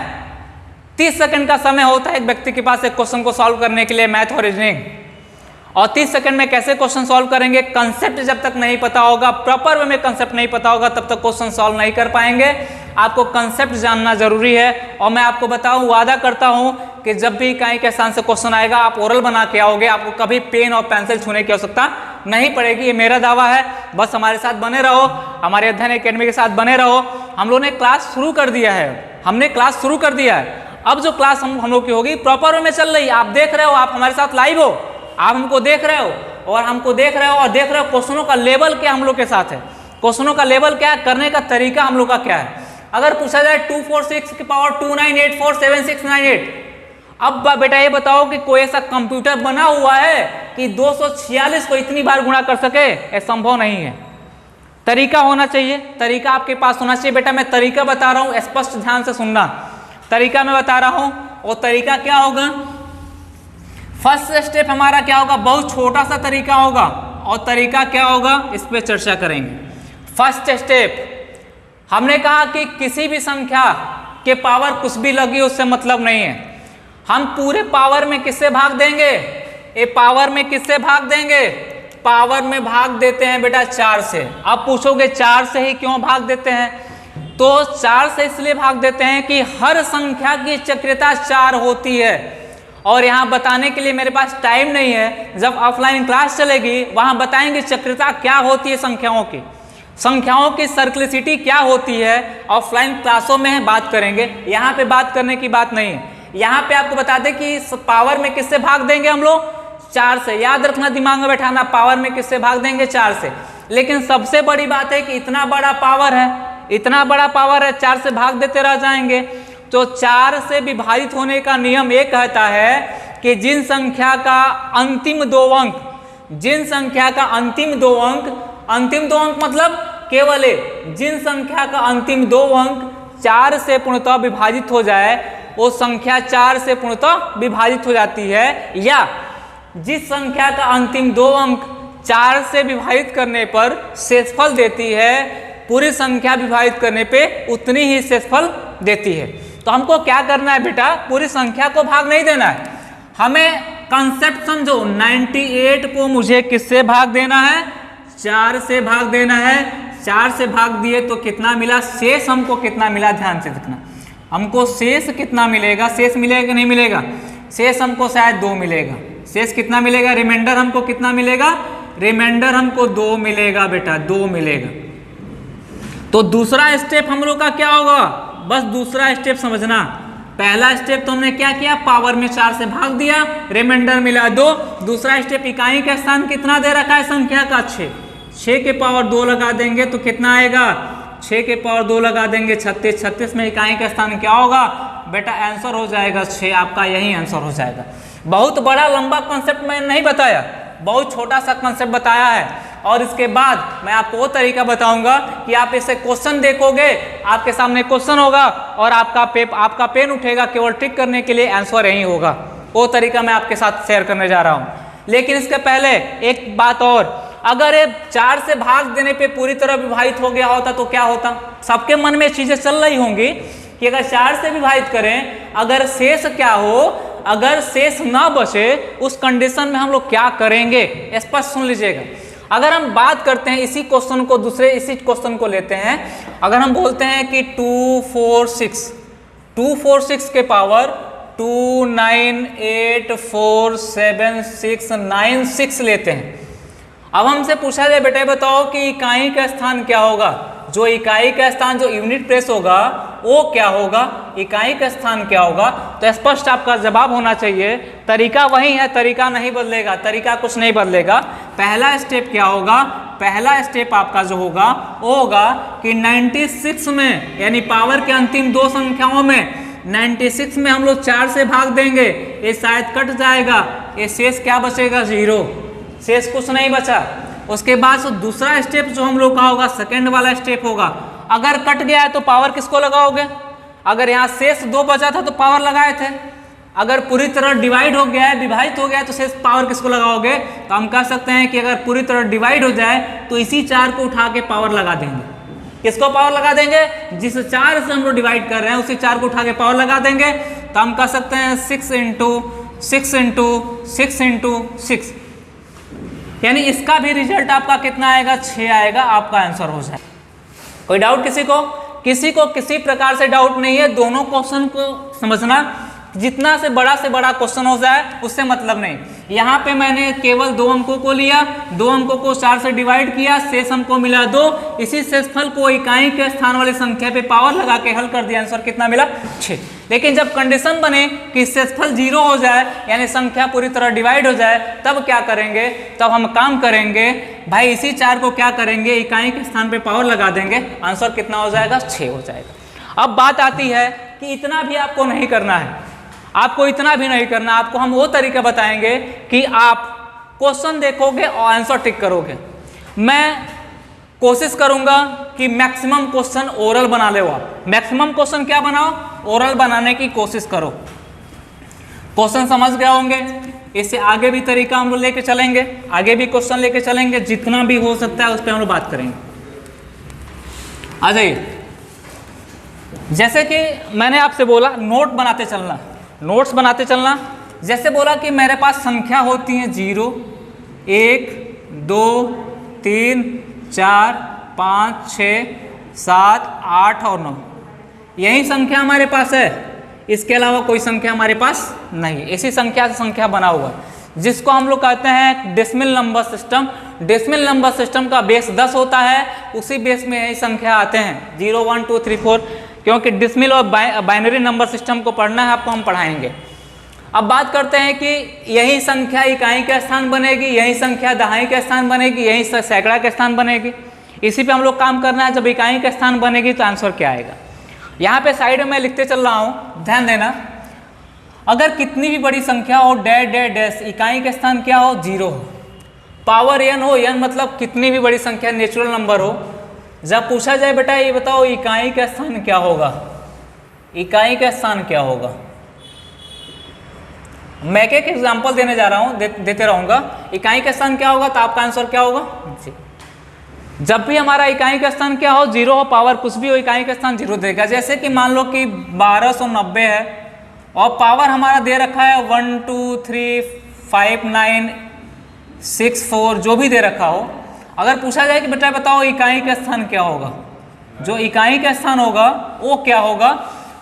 30 सेकंड का समय होता है एक व्यक्ति के पास एक क्वेश्चन को सॉल्व करने के लिए, मैथ और रीजनिंग। और 30 सेकंड में कैसे क्वेश्चन सॉल्व करेंगे, कंसेप्ट जब तक नहीं पता होगा, प्रॉपर वे में कंसेप्ट नहीं पता होगा, तब तक क्वेश्चन सॉल्व नहीं कर पाएंगे। आपको कंसेप्ट जानना जरूरी है। और मैं आपको बताऊं, वादा करता हूं कि जब भी इकाई के स्थान से क्वेश्चन आएगा आप ओरल बना के आओगे, आपको कभी पेन और पेंसिल छूने की आवश्यकता नहीं पड़ेगी, ये मेरा दावा है। बस हमारे साथ बने रहो, हमारे अध्ययन एकेडमी के साथ बने रहो। हम लोगों ने क्लास शुरू कर दिया है, हमने क्लास शुरू कर दिया है। अब जो क्लास हम लोग की होगी प्रॉपर वे में चल रही है, आप देख रहे हो, आप हमारे साथ लाइव हो, आप हमको देख रहे हो और हमको देख रहे हो और देख रहे हो क्वेश्चनों का लेवल क्या हम लोग के साथ है, क्वेश्चनों का लेवल क्या है, करने का तरीका हम लोग का क्या है। अगर पूछा जाए 2 4 6 की पावर 2 9 8 4 7 6 9 8, अब बेटा ये बताओ कि कोई ऐसा कंप्यूटर बना हुआ है कि 246 को इतनी बार गुणा कर सके, ये संभव नहीं है। तरीका होना चाहिए, तरीका आपके पास होना चाहिए। बेटा मैं तरीका बता रहा हूँ, स्पष्ट ध्यान से सुनना, तरीका मैं बता रहा हूँ। और तरीका क्या होगा, फर्स्ट स्टेप हमारा क्या होगा, बहुत छोटा सा तरीका होगा। और तरीका क्या होगा इस पे चर्चा करेंगे। फर्स्ट स्टेप हमने कहा कि किसी भी संख्या के पावर कुछ भी लगी उससे मतलब नहीं है, हम पूरे पावर में किससे भाग देंगे, ये पावर में किससे भाग देंगे, पावर में भाग देते हैं बेटा 4 से। अब पूछोगे 4 से ही क्यों भाग देते हैं, तो 4 से इसलिए भाग देते हैं कि हर संख्या की चक्रियता 4 होती है। और यहाँ बताने के लिए मेरे पास टाइम नहीं है, जब ऑफलाइन क्लास चलेगी वहाँ बताएंगे चक्रियता क्या होती है, संख्याओं की सर्कुलरिटी क्या होती है, ऑफलाइन क्लासों में बात करेंगे, यहाँ पे बात करने की बात नहीं है। यहाँ पे आपको बता दें कि पावर में किससे भाग देंगे हम लोग, 4 से। याद रखना, दिमाग में बैठाना, पावर में किससे भाग देंगे, 4 से। लेकिन सबसे बड़ी बात है कि इतना बड़ा पावर है, इतना बड़ा पावर है, 4 से भाग देते रह जाएंगे। तो 4 से विभाजित होने का नियम ये कहता है कि जिन संख्या का अंतिम 2 अंक, जिन संख्या का अंतिम दो अंक मतलब केवल जिन संख्या का अंतिम 2 अंक 4 से पूर्णतः विभाजित हो जाए, वो संख्या 4 से पूर्णतः विभाजित हो जाती है। या जिस संख्या का अंतिम दो अंक 4 से विभाजित करने पर शेषफल देती है, पूरी संख्या विभाजित करने पे उतनी ही शेषफल देती है। तो हमको क्या करना है बेटा, पूरी संख्या को भाग नहीं देना है, हमें कंसेप्ट समझो। 98 को मुझे किससे भाग देना है, 4 से भाग देना है। 4 से भाग दिए तो कितना मिला, शेष हमको कितना मिला, ध्यान से देखना। हमको शेष कितना मिलेगा, शेष मिलेगा कि नहीं मिलेगा, शेष हमको शायद 2 मिलेगा। शेष कितना मिलेगा, रिमाइंडर हमको कितना मिलेगा, रिमाइंडर हमको 2 मिलेगा बेटा, 2 मिलेगा। तो दूसरा स्टेप हम लोग का क्या होगा, बस दूसरा स्टेप समझना। पहला स्टेप तो हमने क्या किया, पावर में 4 से भाग दिया, रिमाइंडर मिला 2। दूसरा स्टेप इकाई का स्थान कितना दे रखा है संख्या का, 6। 6 के पावर 2 लगा देंगे तो कितना आएगा, 6 के पावर 2 लगा देंगे 36। 36 में इकाई का स्थान क्या होगा बेटा, आंसर हो जाएगा 6। आपका यही आंसर हो जाएगा। बहुत बड़ा लंबा कॉन्सेप्ट मैंने नहीं बताया, बहुत छोटा सा कॉन्सेप्ट बताया है। और इसके बाद मैं आपको वो तरीका बताऊंगा कि आप इसे क्वेश्चन देखोगे, आपके सामने क्वेश्चन होगा और आपका पेन उठेगा केवल टिक करने के लिए, आंसर यही होगा। वो तरीका मैं आपके साथ शेयर करने जा रहा हूँ। लेकिन इसके पहले एक बात और, अगर ये 4 से भाग देने पे पूरी तरह विभाजित हो गया होता तो क्या होता। सबके मन में चीजें चल रही होंगी कि अगर 4 से विभाजित करें, अगर शेष क्या हो, अगर शेष ना बचे, उस कंडीशन में हम लोग क्या करेंगे, स्पष्ट सुन लीजिएगा। अगर हम बात करते हैं इसी क्वेश्चन को, दूसरे इसी क्वेश्चन को लेते हैं, अगर हम बोलते हैं कि 246 के पावर 2984796 लेते हैं। अब हमसे पूछा जाए बेटा बताओ कि इकाई का स्थान क्या होगा, जो इकाई का स्थान, जो यूनिट प्लेस होगा वो क्या होगा, इकाई का स्थान क्या होगा। तो स्पष्ट आपका जवाब होना चाहिए, तरीका वही है, तरीका नहीं बदलेगा, तरीका कुछ नहीं बदलेगा। पहला स्टेप क्या होगा, पहला स्टेप आपका जो होगा वो होगा कि 96 में, यानी पावर के अंतिम 2 संख्याओं में 96 में हम लोग 4 से भाग देंगे, ये शायद कट जाएगा, ये शेष क्या बचेगा, 0, शेष कुछ नहीं बचा। उसके बाद तो दूसरा स्टेप जो हम लोग का होगा, सेकंड वाला स्टेप होगा। अगर कट गया है तो पावर किसको लगाओगे, अगर यहाँ शेष 2 बचा था तो पावर लगाए थे, अगर पूरी तरह डिवाइड हो गया है, विभाजित हो गया है तो शेष पावर किसको लगाओगे। तो हम कह सकते हैं कि अगर पूरी तरह डिवाइड हो जाए तो इसी 4 को उठा के पावर लगा देंगे। किसको पावर लगा देंगे, जिस 4 से हम लोग डिवाइड कर रहे हैं उसी 4 को उठा के पावर लगा देंगे। तो हम कह सकते हैं 6 × 6, यानी इसका भी रिजल्ट आपका कितना आएगा, 6 आएगा, आपका आंसर हो जाए। कोई डाउट किसी को किसी प्रकार से डाउट नहीं है। दोनों क्वेश्चन को समझना, जितना से बड़ा क्वेश्चन हो जाए उससे मतलब नहीं। यहाँ पे मैंने केवल 2 अंकों को लिया, 2 अंकों को 4 से डिवाइड किया, शेष हमको मिला 2। इसी शेषफल को इकाई के स्थान वाली संख्या पे पावर लगा के हल कर दिया, आंसर कितना मिला, 6। लेकिन जब कंडीशन बने कि शेषफल 0 हो जाए, यानी संख्या पूरी तरह डिवाइड हो जाए, तब क्या करेंगे, तब हम काम करेंगे भाई, इसी 4 को क्या करेंगे, इकाई के स्थान पे पावर लगा देंगे, आंसर कितना हो जाएगा, 6 हो जाएगा। अब बात आती है कि इतना भी आपको नहीं करना है, आपको इतना भी नहीं करना, आपको हम वो तरीका बताएंगे कि आप क्वेश्चन देखोगे और आंसर टिक करोगे। मैं कोशिश करूंगा कि मैक्सिमम क्वेश्चन ओरल बना ले। आप मैक्सिमम क्वेश्चन क्या बनाओ, ओरल बनाने की कोशिश करो। क्वेश्चन समझ गए होंगे, इससे आगे भी तरीका हम लोग लेके चलेंगे, आगे भी क्वेश्चन लेके चलेंगे, जितना भी हो सकता है उस पर हम लोग बात करेंगे। आ जाइए, जैसे कि मैंने आपसे बोला नोट्स बनाते चलना। जैसे बोला कि मेरे पास संख्या होती है 0, 1, 2, 3, 4, 5, 6, 7, 8 और 9, यही संख्या हमारे पास है, इसके अलावा कोई संख्या हमारे पास नहीं है। इसी संख्या से संख्या बना हुआ है, जिसको हम लोग कहते हैं decimal number system. Decimal number system का बेस 10 होता है, उसी बेस में यही संख्या आते हैं 0, 1, 2, 3, 4। क्योंकि डेसिमल और बाइनरी नंबर सिस्टम को पढ़ना है आपको, हम पढ़ाएंगे। अब बात करते हैं कि यही संख्या इकाई का स्थान बनेगी, यही संख्या दहाई का स्थान बनेगी, यही सैकड़ा का स्थान बनेगी। इसी पे हम लोग काम करना है। जब इकाई का स्थान बनेगी तो आंसर क्या आएगा, यहाँ पे साइड में मैं लिखते चल रहा हूँ, ध्यान देना। अगर कितनी भी बड़ी संख्या हो, डैश डैश डैश, इकाई का स्थान क्या हो, 0 हो, पावर n हो, n मतलब कितनी भी बड़ी संख्या, नेचुरल नंबर हो। जब पूछा जाए बेटा ये बताओ इकाई का स्थान क्या होगा, इकाई का स्थान क्या होगा, मैं एक एग्जाम्पल देने जा रहा हूँ, देते रहूँगा। इकाई का स्थान क्या होगा तो आपका आंसर क्या होगा? जब भी हमारा इकाई का स्थान क्या हो, जीरो हो, पावर कुछ भी हो, इकाई का स्थान जीरो देगा। जैसे कि मान लो कि 1290 है और पावर हमारा दे रखा है 1 2 3 5 9 6 4 जो भी दे रखा हो। अगर पूछा जाए कि बेटा बताओ इकाई का स्थान क्या होगा, जो इकाई का स्थान होगा वो क्या होगा,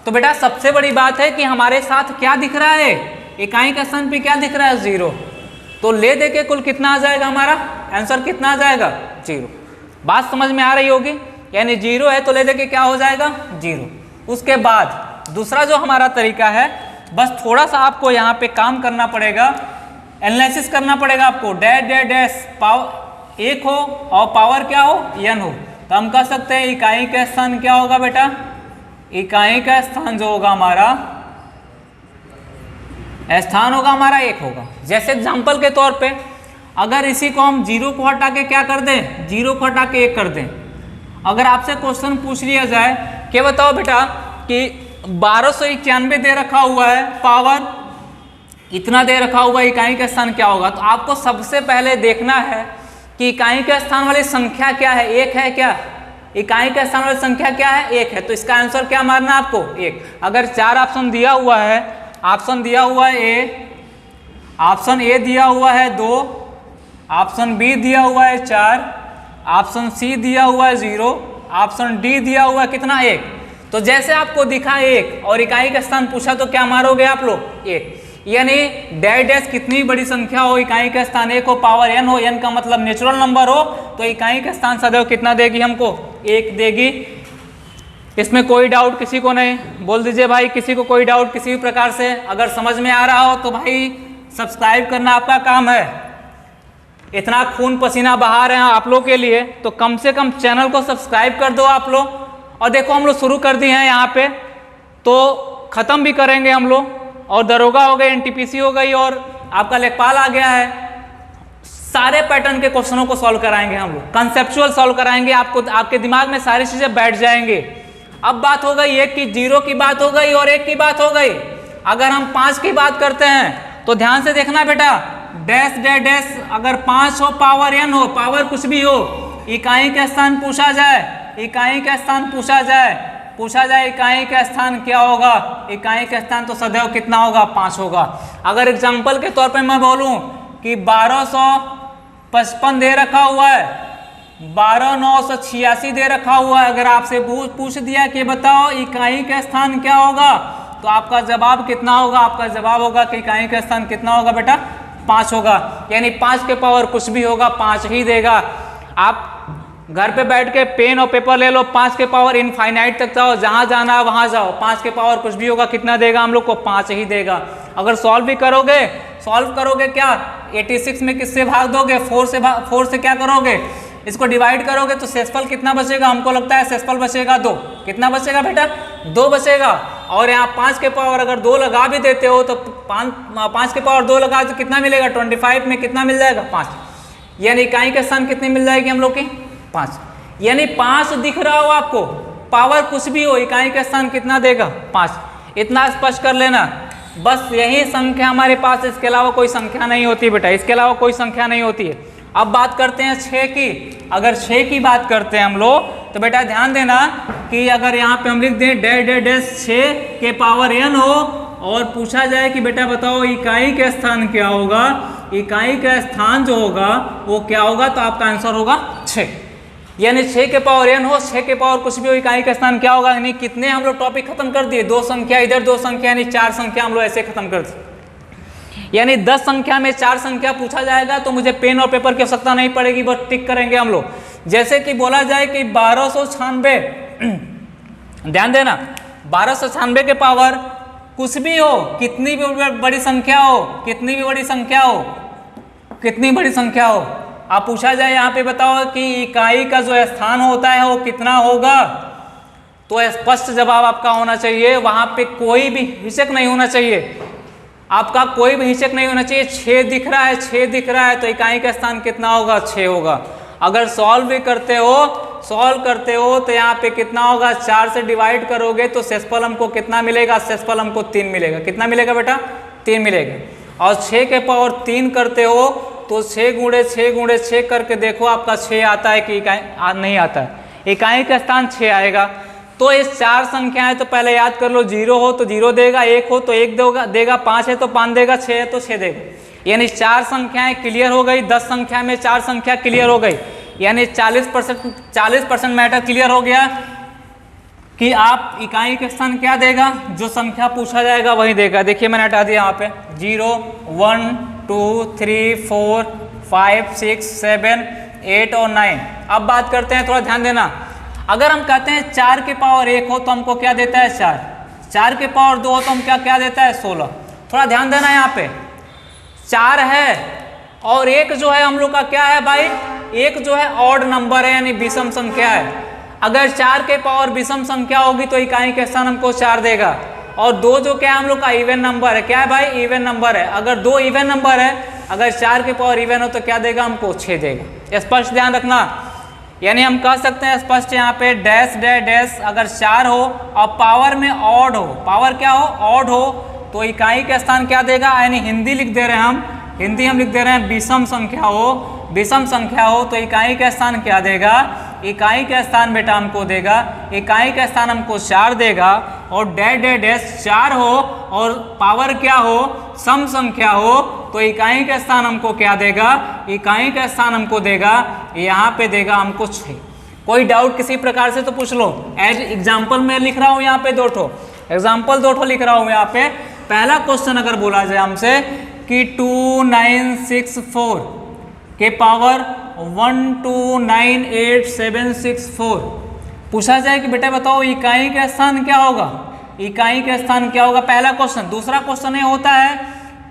तो बेटा सबसे बड़ी बात है कि हमारे साथ क्या दिख रहा है, इकाई का स्थान पे क्या दिख रहा है? जीरो। तो ले दे के कुल कितना आ जाएगा, हमारा आंसर कितना आ जाएगा? जीरो। बात समझ में आ रही होगी? यानी जीरो है तो ले दे के क्या हो जाएगा? जीरो। उसके बाद दूसरा जो हमारा तरीका है, बस थोड़ा सा आपको यहाँ पे काम करना पड़ेगा, एनालिसिस करना पड़ेगा आपको। डैश डैश डैश पावर एक हो और पावर क्या हो? n हो। तो हम कह सकते हैं इकाई का स्थान क्या होगा बेटा? इकाई का स्थान जो होगा हमारा, स्थान होगा हमारा एक होगा। जैसे एग्जाम्पल के तौर पे अगर इसी को हम जीरो को हटा के क्या कर दें? जीरो को हटा के एक कर दें। अगर आपसे क्वेश्चन पूछ लिया जाए कि बताओ बेटा कि 1291 दे रखा हुआ है, पावर इतना दे रखा हुआ है, इकाई का स्थान क्या होगा? तो आपको सबसे पहले देखना है कि इकाई का स्थान वाली संख्या क्या है? एक है क्या? इकाई का स्थान वाली संख्या क्या है? एक है। तो इसका आंसर क्या मारना है आपको? एक। अगर चार ऑप्शन दिया हुआ है, ऑप्शन दिया हुआ है ए, ऑप्शन ए दिया हुआ है 2, ऑप्शन बी दिया हुआ है 4, ऑप्शन सी दिया हुआ है 0, ऑप्शन डी दिया हुआ है कितना? 1। तो जैसे आपको दिखा 1 और इकाई का स्थान पूछा तो क्या मारोगे आप लोग? 1। यानी डैश डैश कितनी बड़ी संख्या हो, इकाई का स्थान 1 हो, पावर n हो, n का मतलब नेचुरल नंबर हो, तो इकाई का स्थान सदैव कितना देगी हमको? 1 देगी। इसमें कोई डाउट किसी को नहीं? बोल दीजिए भाई किसी को कोई डाउट किसी भी प्रकार से। अगर समझ में आ रहा हो तो भाई सब्सक्राइब करना आपका काम है। इतना खून पसीना बहा रहे हैं आप लोग के लिए, तो कम से कम चैनल को सब्सक्राइब कर दो आप लोग। और देखो हम लोग शुरू कर दिए हैं यहाँ पे, तो ख़त्म भी करेंगे हम लोग। और दरोगा हो गई, एनटीपीसी हो गई और आपका लेखपाल आ गया है। सारे पैटर्न के क्वेश्चनों को सॉल्व कराएंगे हम लोग, कंसेप्चुअल सॉल्व कराएंगे आपको, आपके दिमाग में सारी चीज़ें बैठ जाएंगे। अब बात हो गई एक की, जीरो की बात हो गई और एक की बात हो गई। अगर हम 5 की बात करते हैं तो ध्यान से देखना बेटा, डैश डैश डैश अगर 5 हो, पावर n हो, पावर कुछ भी हो, इकाई का स्थान पूछा जाए, इकाई का स्थान पूछा जाए इकाई का स्थान क्या होगा? इकाई का स्थान तो सदैव कितना होगा? 5 होगा। अगर एग्जाम्पल के तौर पे मैं बोलूं कि 1255 दे रखा हुआ है, 12986 दे रखा हुआ है, अगर आपसे पूछ दिया कि बताओ इकाई का स्थान क्या होगा, तो आपका जवाब कितना होगा? आपका जवाब होगा कि इकाई का स्थान कितना होगा बेटा? 5 होगा। यानी 5 के पावर कुछ भी होगा 5 ही देगा। आप घर पे बैठ के पेन और पेपर ले लो, 5 के पावर इनफाइनाइट तक जाओ, जहां जाना है वहां जाओ, 5 के पावर कुछ भी होगा कितना देगा हम लोग को? 5 ही देगा। अगर सॉल्व भी करोगे, सॉल्व करोगे क्या? 86 में किससे भाग दोगे? 4 से क्या करोगे? इसको डिवाइड करोगे तो शेषफल कितना बचेगा? हमको लगता है शेषफल बचेगा 2। कितना बचेगा बेटा? 2 बचेगा। और यहाँ 5 के पावर अगर 2 लगा भी देते हो तो 5 के पावर 2 लगा तो कितना मिलेगा? 25 में कितना मिल जाएगा? 5। यानी इकाई का स्थान कितनी मिल जाएगी हम लोग की? 5। यानी 5 दिख रहा हो आपको, पावर कुछ भी हो, इकाई का स्थान कितना देगा? 5। इतना स्पष्ट कर लेना। बस यही संख्या हमारे पास, इसके अलावा कोई संख्या नहीं होती बेटा, इसके अलावा कोई संख्या नहीं होती है। अब बात करते हैं 6 की। अगर 6 की बात करते हैं हम लोग तो बेटा ध्यान देना कि अगर यहाँ पे हम लिख दें डैश डैश डैश 6 के पावर n हो और पूछा जाए कि बेटा बताओ इकाई का स्थान क्या होगा, इकाई का स्थान जो होगा वो क्या होगा, तो आपका आंसर होगा 6। यानी 6 के पावर n हो, 6 के पावर कुछ भी हो, इकाई का स्थान क्या होगा। यानी कितने हम लोग टॉपिक खत्म कर दिए? 2 संख्या इधर, 2 संख्या, यानी 4 संख्या हम लोग ऐसे खत्म कर दिए। यानी 10 संख्या में 4 संख्या पूछा जाएगा तो मुझे पेन और पेपर की आवश्यकता नहीं पड़ेगी, बस टिक करेंगे हम लोग। जैसे कि बोला जाए कि 1296, ध्यान देना, 1296 के पावर कुछ भी हो, कितनी भी बड़ी संख्या हो, कितनी भी बड़ी संख्या हो, कितनी बड़ी संख्या हो, आप पूछा जाए यहाँ पे बताओ कि इकाई का जो स्थान होता है वो कितना होगा, तो स्पष्ट जवाब आपका होना चाहिए। वहां पे कोई भी हिचक नहीं होना चाहिए, आपका कोई भी हिचक नहीं होना चाहिए। 6 दिख रहा है, 6 दिख रहा है तो इकाई का स्थान कितना होगा? 6 होगा। अगर सॉल्व भी करते हो तो यहाँ पे कितना होगा? 4 से डिवाइड करोगे तो शेषफल हमको कितना मिलेगा? शेषफल हमको 3 मिलेगा। कितना मिलेगा बेटा? 3 मिलेगा। और 6 के पावर 3 करते हो तो 6 गुणे 6 गुणे 6 करके देखो आपका 6 आता है कि नहीं आता है, इकाई का स्थान 6 आएगा। तो इस 4 संख्याएं तो पहले याद कर लो, 0 हो तो 0 देगा, 1 हो तो 1 देगा, 5 है तो 5 देगा, 6 है तो 6 देगा। यानी 4 संख्याएं क्लियर हो गई, 10 संख्या में 4 संख्या क्लियर हो गई, यानी 40% मैटर क्लियर हो गया कि आप इकाई के स्थान क्या देगा, जो संख्या पूछा जाएगा वही देगा। देखिए मैंने हटा दिया यहाँ पे 0 1 2 3 4 5 6 7 8 और 9। अब बात करते हैं, थोड़ा ध्यान देना। अगर हम कहते हैं 4 के पावर 1 हो तो हमको क्या देता है 4, 4 के पावर 2 हो तो हम क्या देता है 16। थोड़ा ध्यान देना, यहाँ पे 4 है और 1 जो है हम लोग का क्या है भाई, 1 जो है ऑड नंबर है, यानी विषम संख्या है। अगर 4 के पावर विषम संख्या होगी तो इकाई के स्थान हमको 4 देगा, और 2 जो क्या है हम लोग का इवन नंबर है, क्या है भाई, इवन नंबर है। अगर 2 इवन नंबर है, अगर 4 के पावर इवन हो तो क्या देगा हमको 6 देगा। स्पष्ट ध्यान रखना, यानी हम कह सकते हैं स्पष्ट यहाँ पे डैश डैश डैश, अगर 4 हो और पावर में ऑड हो, पावर क्या हो ऑड हो, तो इकाई का स्थान क्या देगा, यानी हिंदी लिख दे रहे हैं हम, हिंदी हम लिख दे रहे हैं विषम संख्या हो, विषम संख्या हो तो इकाई का स्थान क्या देगा, इकाई का स्थान बेटा हमको देगा, इकाई का स्थान हमको 4 देगा। और डैश डैश डैश 4 हो और पावर क्या हो, सम संख्या हो, तो इकाई का स्थान हमको क्या देगा, इकाई का स्थान हमको देगा, यहाँ पे देगा हमको 6। कोई डाउट किसी प्रकार से तो पूछ लो। एज एग्जाम्पल मैं लिख रहा हूँ यहाँ पे 2 ठो एग्जाम्पल, 2 ठो लिख रहा हूँ यहाँ पे। पहला क्वेश्चन अगर बोला जाए हमसे कि 2964 के पावर 1298764 पूछा जाए कि बेटा बताओ इकाई का स्थान क्या होगा, इकाई का स्थान क्या होगा, पहला क्वेश्चन। दूसरा क्वेश्चन ये होता है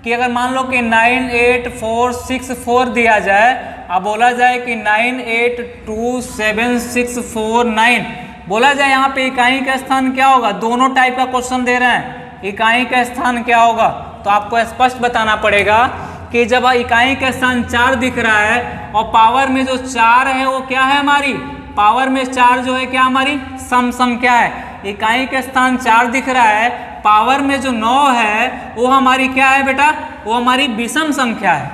कि अगर मान लो कि 98464 दिया जाए, अब बोला जाए कि 9827649 बोला जाए, यहाँ पे इकाई का स्थान क्या होगा, दोनों टाइप का क्वेश्चन दे रहे हैं, इकाई का स्थान क्या होगा, तो आपको स्पष्ट बताना पड़ेगा कि जब इकाई का स्थान 4 दिख रहा है और पावर में जो 4 है वो क्या है हमारी, पावर में 4 जो है क्या हमारी सम संख्या है। इकाई का स्थान 4 दिख रहा है, पावर में जो 9 है वो हमारी क्या है बेटा, वो हमारी विषम संख्या है।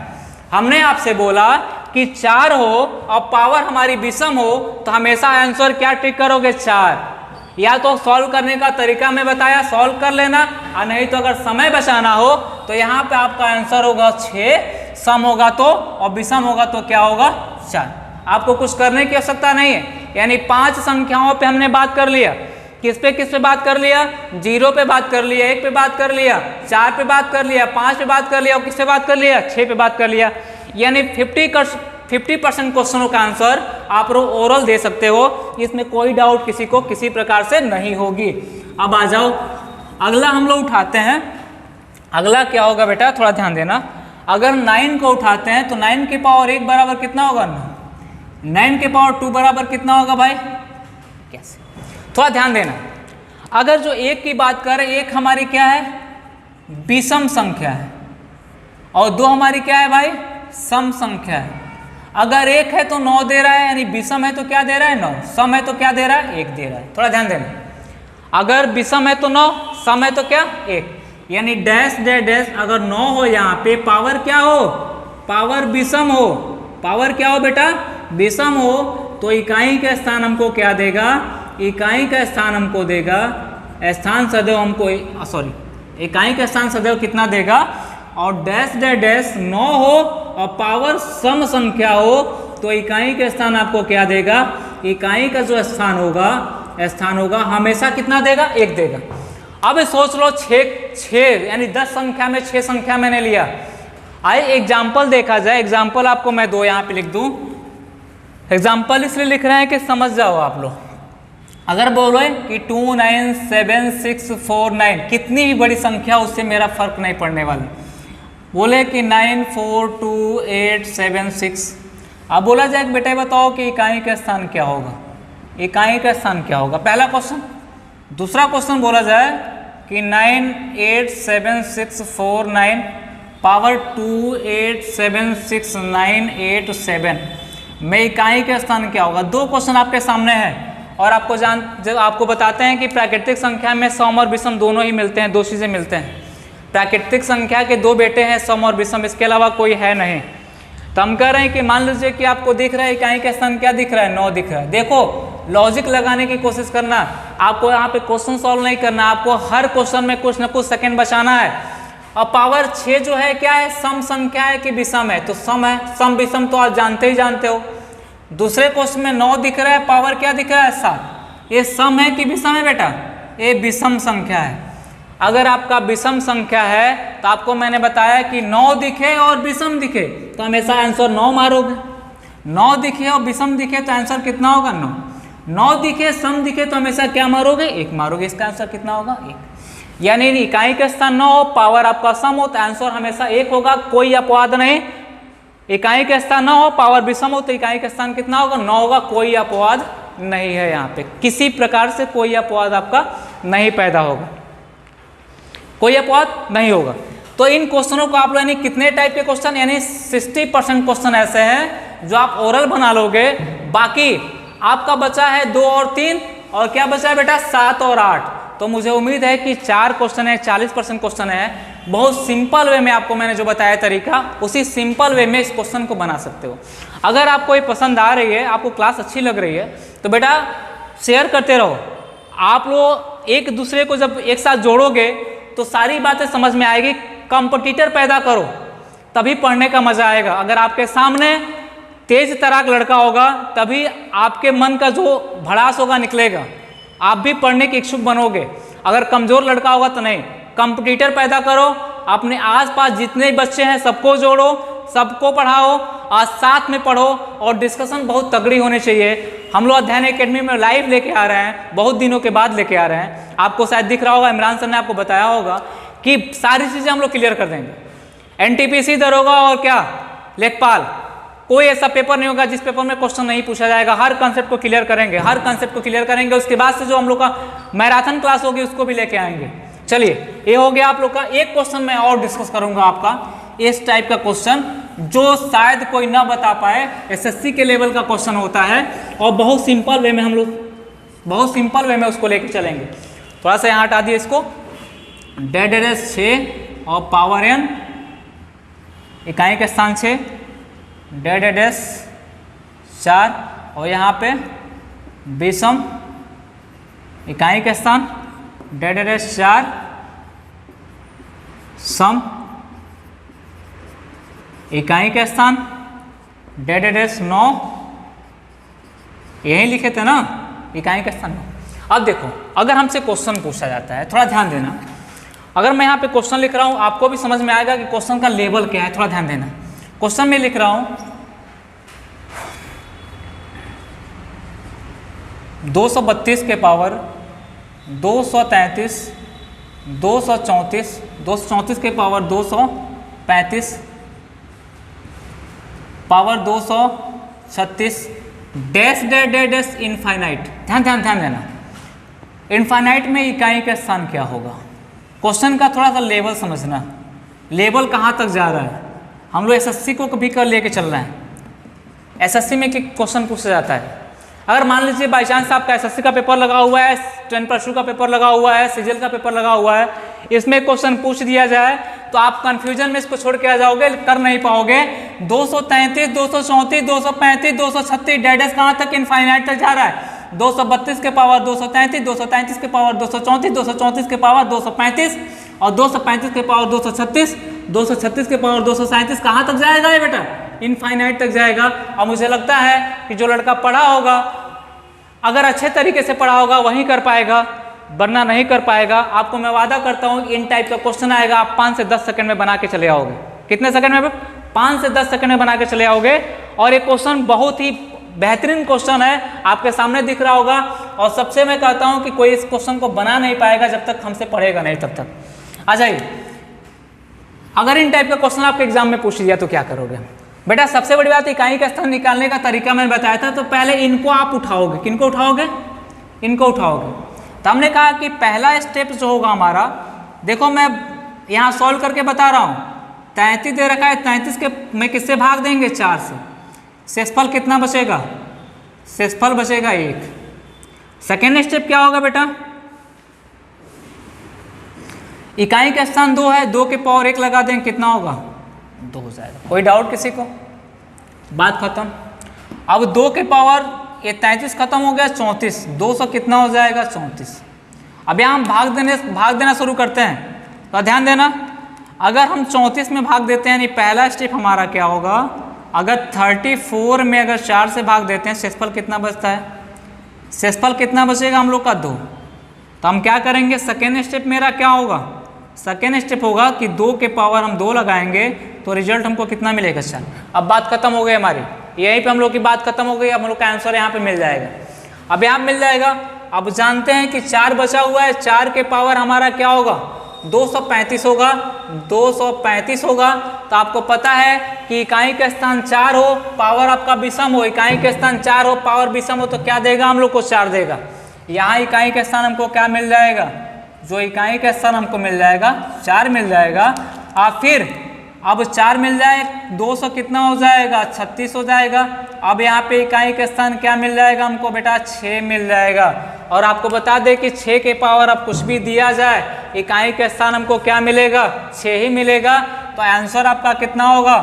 हमने आपसे बोला कि 4 हो और पावर हमारी विषम हो तो हमेशा आंसर क्या टिक करोगे 4। या तो सॉल्व करने का तरीका मैं बताया, सॉल्व कर लेना, और नहीं तो अगर समय बचाना हो तो यहाँ पे आपका आंसर होगा 6, सम होगा तो और विषम होगा तो क्या होगा 4। आपको कुछ करने की आवश्यकता नहीं है। यानी 5 संख्याओं पे हमने बात कर लिया, किस पे बात कर लिया, 0 पे बात कर लिया, 1 पे बात कर लिया, 4 पे बात कर लिया, 5 पे बात कर लिया और किस पे बात कर लिया, 6 पे बात कर लिया। यानी 50% क्वेश्चनों का आंसर आप लोग ओरल दे सकते हो, इसमें कोई डाउट किसी को किसी प्रकार से नहीं होगी। अब आ जाओ अगला हम लोग उठाते हैं। अगला क्या होगा बेटा, थोड़ा ध्यान देना। अगर 9 को उठाते हैं तो 9 के पावर 1 बराबर कितना होगा, 9 के पावर 2 बराबर कितना होगा भाई, कैसे, थोड़ा ध्यान देना। अगर जो 1 की बात करें, 1 हमारी क्या है विषम संख्या है और 2 हमारी क्या है भाई सम संख्या है। अगर 1 है तो 9 दे रहा है, यानी विषम है तो क्या दे रहा है 9, सम है तो क्या दे रहा है 1 दे रहा है। थोड़ा ध्यान देना, अगर विषम है तो 9, सम है तो क्या 1, यानी डैश डैश डैश अगर 9 हो यहाँ पे, पावर क्या हो, पावर विषम हो, पावर क्या हो बेटा विषम हो, तो इकाई का स्थान हमको क्या देगा, इकाई का स्थान हमको देगा, स्थान सदैव हमको इकाई का स्थान सदैव कितना देगा, और डैश डैश डैश 9 हो और पावर सम संख्या हो तो इकाई का स्थान आपको क्या देगा, इकाई का जो स्थान होगा हमेशा कितना देगा 1 देगा। अब सोच लो 6 यानी 10 संख्या में 6 संख्या मैंने लिया। आइए एग्जाम्पल देखा जाए। एग्जाम्पल आपको मैं 2 यहाँ पे लिख दूं। एग्जाम्पल इसलिए लिख रहे हैं कि समझ जाओ आप लोग। अगर बोलो कि 297649 कितनी भी बड़ी संख्या, उससे मेरा फर्क नहीं पड़ने वाला। बोले कि 94286, अब बोला जाए कि बेटा बताओ कि इकाई का स्थान क्या होगा, इकाई का स्थान क्या होगा, पहला क्वेश्चन। दूसरा क्वेश्चन बोला जाए कि 9874649 पावर 2876987 में इकाई का स्थान क्या होगा। 2 क्वेश्चन आपके सामने हैं और आपको बताते हैं कि प्राकृतिक संख्या में सम और विषम दोनों ही मिलते हैं, 2 चीज़ें मिलते हैं। प्राकृतिक संख्या के 2 बेटे हैं, सम और विषम, इसके अलावा कोई है नहीं। तो हम कह रहे हैं कि मान लीजिए कि आपको दिख रहा है इकाई का स्थान क्या दिख रहा है, 9 दिख रहा है। देखो लॉजिक लगाने की कोशिश करना, आपको यहाँ पे क्वेश्चन सॉल्व नहीं करना, आपको हर क्वेश्चन में कुछ ना कुछ सेकंड बचाना है। और पावर 6 जो है क्या है, सम संख्या है कि विषम है, तो सम है, सम विषम तो आप जानते ही जानते हो। दूसरे क्वेश्चन में 9 दिख रहा है, पावर क्या दिख रहा है 7, ये सम है कि विषम है बेटा, ये विषम संख्या है। अगर आपका विषम संख्या है तो आपको मैंने बताया कि 9 दिखे और विषम दिखे तो हमेशा आंसर 9 मारोगे, 9 दिखे और विषम दिखे तो आंसर कितना होगा 9, 9 दिखे सम दिखे तो हमेशा क्या मारोगे 1 मारोगे, इसका आंसर कितना होगा 1। यानी इकाई का स्थान 9, पावर आपका सम हो तो आंसर हमेशा 1 होगा, कोई अपवाद नहीं। इकाई का स्थान 9 हो, पावर विषम हो तो इकाई का स्थान कितना होगा 9 होगा, कोई अपवाद नहीं है। यहाँ पे किसी प्रकार से कोई अपवाद आपका नहीं पैदा होगा, कोई अपवाद नहीं होगा। तो इन क्वेश्चनों को आप यानी कितने टाइप के क्वेश्चन, यानी 60% क्वेश्चन ऐसे हैं जो आप ओरल बना लोगे। बाकी आपका बचा है 2 और 3 और क्या बचा है बेटा 7 और 8। तो मुझे उम्मीद है कि 4 क्वेश्चन है, 40% क्वेश्चन है। बहुत सिंपल वे में आपको मैंने जो बताया तरीका, उसी सिंपल वे में इस क्वेश्चन को बना सकते हो। अगर आपको ये पसंद आ रही है, आपको क्लास अच्छी लग रही है तो बेटा शेयर करते रहो। आप लोग एक दूसरे को जब एक साथ जोड़ोगे तो सारी बातें समझ में आएगी। कंपटीटर पैदा करो तभी पढ़ने का मजा आएगा। अगर आपके सामने तेज तराक लड़का होगा तभी आपके मन का जो भड़ास होगा निकलेगा, आप भी पढ़ने के इच्छुक बनोगे। अगर कमजोर लड़का होगा तो नहीं। कंपटीटर पैदा करो, अपने आसपास जितने बच्चे हैं सबको जोड़ो, सबको पढ़ाओ और साथ में पढ़ो और डिस्कशन बहुत तगड़ी होनी चाहिए। हम लोग अध्ययन एकेडमी में लाइव लेके आ रहे हैं, बहुत दिनों के बाद लेके आ रहे हैं। आपको शायद दिख रहा होगा, इमरान सर ने आपको बताया होगा कि सारी चीज़ें हम लोग क्लियर कर देंगे। एनटीपीसी दरोगा और क्या लेखपाल, कोई ऐसा पेपर नहीं होगा जिस पेपर में क्वेश्चन नहीं पूछा जाएगा। हर कंसेप्ट को क्लियर करेंगे, हर कंसेप्ट को क्लियर करेंगे। उसके बाद से जो हम लोग का मैराथन क्लास होगी उसको भी लेके आएंगे। चलिए ये हो गया आप लोग का। एक क्वेश्चन मैं और डिस्कस करूंगा आपका, इस टाइप का क्वेश्चन जो शायद कोई ना बता पाए, एसएससी के लेवल का क्वेश्चन होता है और बहुत सिंपल वे में हम लोग बहुत सिंपल वे में उसको लेके चलेंगे। थोड़ा सा यहाँ हटा दिए इसको। डेड एड्रेस 6 और पावर n, इकाई का स्थान 6, डेड एड्रेस 4 और यहाँ पे विषम इकाई का स्थान डेड एड्रेस 4 सम इकाई का स्थान डेड एड्रेस 9, यही लिखे थे ना इकाई का स्थान 9। अब देखो अगर हमसे क्वेश्चन पूछा जाता है, थोड़ा ध्यान देना। अगर मैं यहाँ पे क्वेश्चन लिख रहा हूँ आपको भी समझ में आएगा कि क्वेश्चन का लेवल क्या है, थोड़ा ध्यान देना। क्वेश्चन में लिख रहा हूँ 232 के पावर 233, 234, 234 के power 235, power 236, dash dash dash dash infinite. ध्यान ध्यान ध्यान देना। इनफाइनाइट में इकाई का स्थान क्या होगा? क्वेश्चन का थोड़ा सा लेवल समझना, लेवल कहाँ तक जा रहा है। हम लोग एसएससी को कभी कर लेके चल रहे हैं। एसएससी में क्वेश्चन पूछा जाता है। अगर मान लीजिए बाई चांस आपका एसएससी का पेपर लगा हुआ है, 10+2 का पेपर लगा हुआ है, सीजीएल का पेपर लगा हुआ है, इसमें क्वेश्चन पूछ दिया जाए तो आप कंफ्यूजन में इसको छोड़ के आ जाओगे, कर नहीं पाओगे। 233, 234, 235, 236 डैश कहाँ तक इनफाइनाइट तक जा रहा है। 232 के पावर 233, 233 के पावर 234, 234 के पावर 235 और 235 के पावर 236, 236 के पावर 237 कहाँ तक जाएगा ये बेटा? इनफाइनाइट तक जाएगा। और मुझे लगता है कि जो लड़का पढ़ा होगा, अगर अच्छे तरीके से पढ़ा होगा वही कर पाएगा, वरना नहीं कर पाएगा। आपको मैं वादा करता हूँ इन टाइप का क्वेश्चन आएगा, आप 5 से 10 सेकंड में बना के चले आओगे। कितने सेकंड में? 5 से 10 सेकंड में बना के चले आओगे। और ये क्वेश्चन बहुत ही बेहतरीन क्वेश्चन है, आपके सामने दिख रहा होगा। और सबसे मैं कहता हूँ कि कोई इस क्वेश्चन को बना नहीं पाएगा जब तक हमसे पढ़ेगा नहीं, तब तक। आ जाइए, अगर इन टाइप का क्वेश्चन आपके एग्जाम में पूछ दिया तो क्या करोगे बेटा? सबसे बड़ी बात इकाई का स्थान निकालने का तरीका मैंने बताया था। तो पहले इनको आप उठाओगे। किनको उठाओगे? इनको उठाओगे। तो हमने कहा कि पहला स्टेप जो होगा हमारा, देखो मैं यहाँ सॉल्व करके बता रहा हूँ। 33 दे रखा है, 33 के मैं किससे भाग देंगे? 4 से। शेषफल कितना बचेगा? शेषफल बचेगा 1। सेकेंड स्टेप क्या होगा बेटा? इकाई का स्थान 2 है, 2 के पावर 1 लगा दें कितना होगा 2 हो जाएगा। कोई डाउट किसी को? बात खत्म। अब 2 के पावर ये 33 खत्म हो गया 34, 200 कितना हो जाएगा 34। अब यहाँ हम भाग देना शुरू करते हैं, तो ध्यान देना अगर हम 34 में भाग देते हैं यानी पहला स्टेप हमारा क्या होगा, अगर 34 में अगर 4 से भाग देते हैं शेषफल कितना बचता है, शेषफल कितना बचेगा हम लोग का 2। तो हम क्या करेंगे, सेकेंड स्टेप मेरा क्या होगा, सेकेंड स्टेप होगा कि 2 के पावर हम 2 लगाएंगे तो रिजल्ट हमको कितना मिलेगा 4। अब बात खत्म हो गई हमारी, यहीं पे हम लोग की बात खत्म हो गई। अब हम लोग का आंसर यहाँ पे मिल जाएगा, अब यहाँ मिल जाएगा। अब जानते हैं कि 4 बचा हुआ है, 4 के पावर हमारा क्या होगा 235 होगा, 235 होगा। तो आपको पता है कि इकाई का स्थान 4 हो, पावर आपका विषम हो, इकाई का स्थान 4 हो, पावर विषम हो, तो क्या देगा हम लोग को 4 देगा। यहाँ इकाई का स्थान हमको क्या मिल जाएगा, जो इकाई का स्थान हमको मिल जाएगा 4 मिल जाएगा। फिर अब 4 मिल जाए 200 कितना हो जाएगा 36 हो जाएगा। अब यहाँ पे इकाई का स्थान क्या मिल जाएगा हमको बेटा 6 मिल जाएगा। और आपको बता दें कि 6 के पावर अब कुछ भी दिया जाए इकाई का स्थान हमको क्या मिलेगा 6 ही मिलेगा। तो आंसर आपका कितना होगा,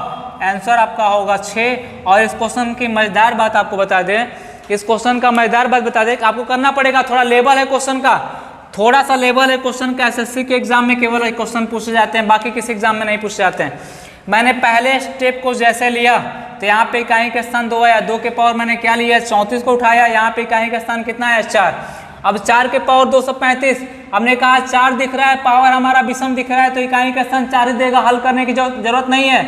आंसर आपका होगा 6। और इस क्वेश्चन की मजेदार बात आपको बता दें, इस क्वेश्चन का मजेदार बात बता दें कि आपको करना पड़ेगा, थोड़ा लेवल है क्वेश्चन का, थोड़ा सा लेवल है क्वेश्चन का। एसएससी के एग्जाम में केवल क्वेश्चन पूछे जाते हैं, बाकी किसी एग्जाम में नहीं पूछे जाते हैं। मैंने पहले स्टेप को जैसे लिया तो यहाँ पे इकाई का स्थान 2 है, 2 के पावर मैंने क्या लिया 34 को उठाया, यहाँ पे इकाई का स्थान कितना है 4। अब 4 के पावर 235, हमने कहा 4 दिख रहा है, पावर हमारा विषम दिख रहा है, तो इकाई का स्थान 4 ही देगा, हल करने की जरूरत नहीं है।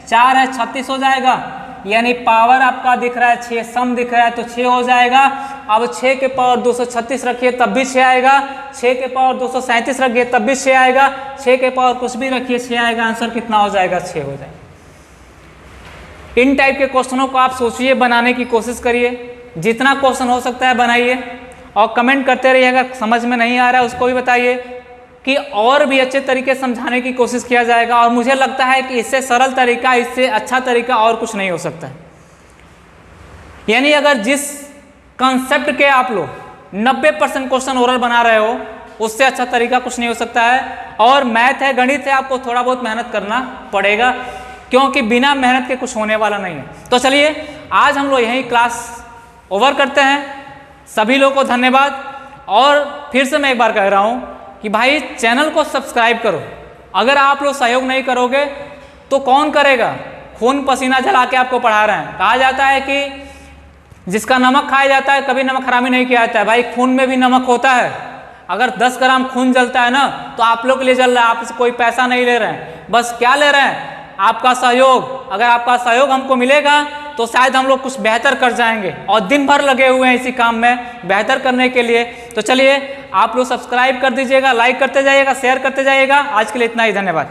4 है 36 हो जाएगा, यानी पावर आपका दिख रहा है 6, सम दिख रहा है तो 6 हो जाएगा। अब 6 के पावर 236 रखिए तब भी 6 आएगा, 6 के पावर 237 रखिए तब भी 6 आएगा, 6 के पावर कुछ भी रखिए 6 आएगा। आंसर कितना हो जाएगा 6 हो जाएगा। इन टाइप के क्वेश्चनों को आप सोचिए, बनाने की कोशिश करिए, जितना क्वेश्चन हो सकता है बनाइए और कमेंट करते रहिएगा। समझ में नहीं आ रहा है उसको भी बताइए कि और भी अच्छे तरीके से समझाने की कोशिश किया जाएगा। और मुझे लगता है कि इससे सरल तरीका, इससे अच्छा तरीका और कुछ नहीं हो सकता है। यानी अगर जिस कंसेप्ट के आप लोग 90% क्वेश्चन ओरल बना रहे हो, उससे अच्छा तरीका कुछ नहीं हो सकता है। और मैथ है, गणित है, आपको थोड़ा बहुत मेहनत करना पड़ेगा, क्योंकि बिना मेहनत के कुछ होने वाला नहीं है। तो चलिए आज हम लोग यही क्लास ओवर करते हैं। सभी लोगों को धन्यवाद। और फिर से मैं एक बार कह रहा हूँ कि भाई चैनल को सब्सक्राइब करो। अगर आप लोग सहयोग नहीं करोगे तो कौन करेगा, खून पसीना जला के आपको पढ़ा रहे हैं। कहा जाता है कि जिसका नमक खाया जाता है कभी नमक हरामी नहीं किया जाता है। भाई खून में भी नमक होता है। अगर 10 ग्राम खून जलता है ना तो आप लोग के लिए जल रहा है, आपसे कोई पैसा नहीं ले रहे हैं, बस क्या ले रहे हैं आपका सहयोग। अगर आपका सहयोग हमको मिलेगा तो शायद हम लोग कुछ बेहतर कर जाएंगे, और दिन भर लगे हुए हैं इसी काम में बेहतर करने के लिए। तो चलिए आप लोग सब्सक्राइब कर दीजिएगा, लाइक करते जाइएगा, शेयर करते जाइएगा। आज के लिए इतना ही, धन्यवाद।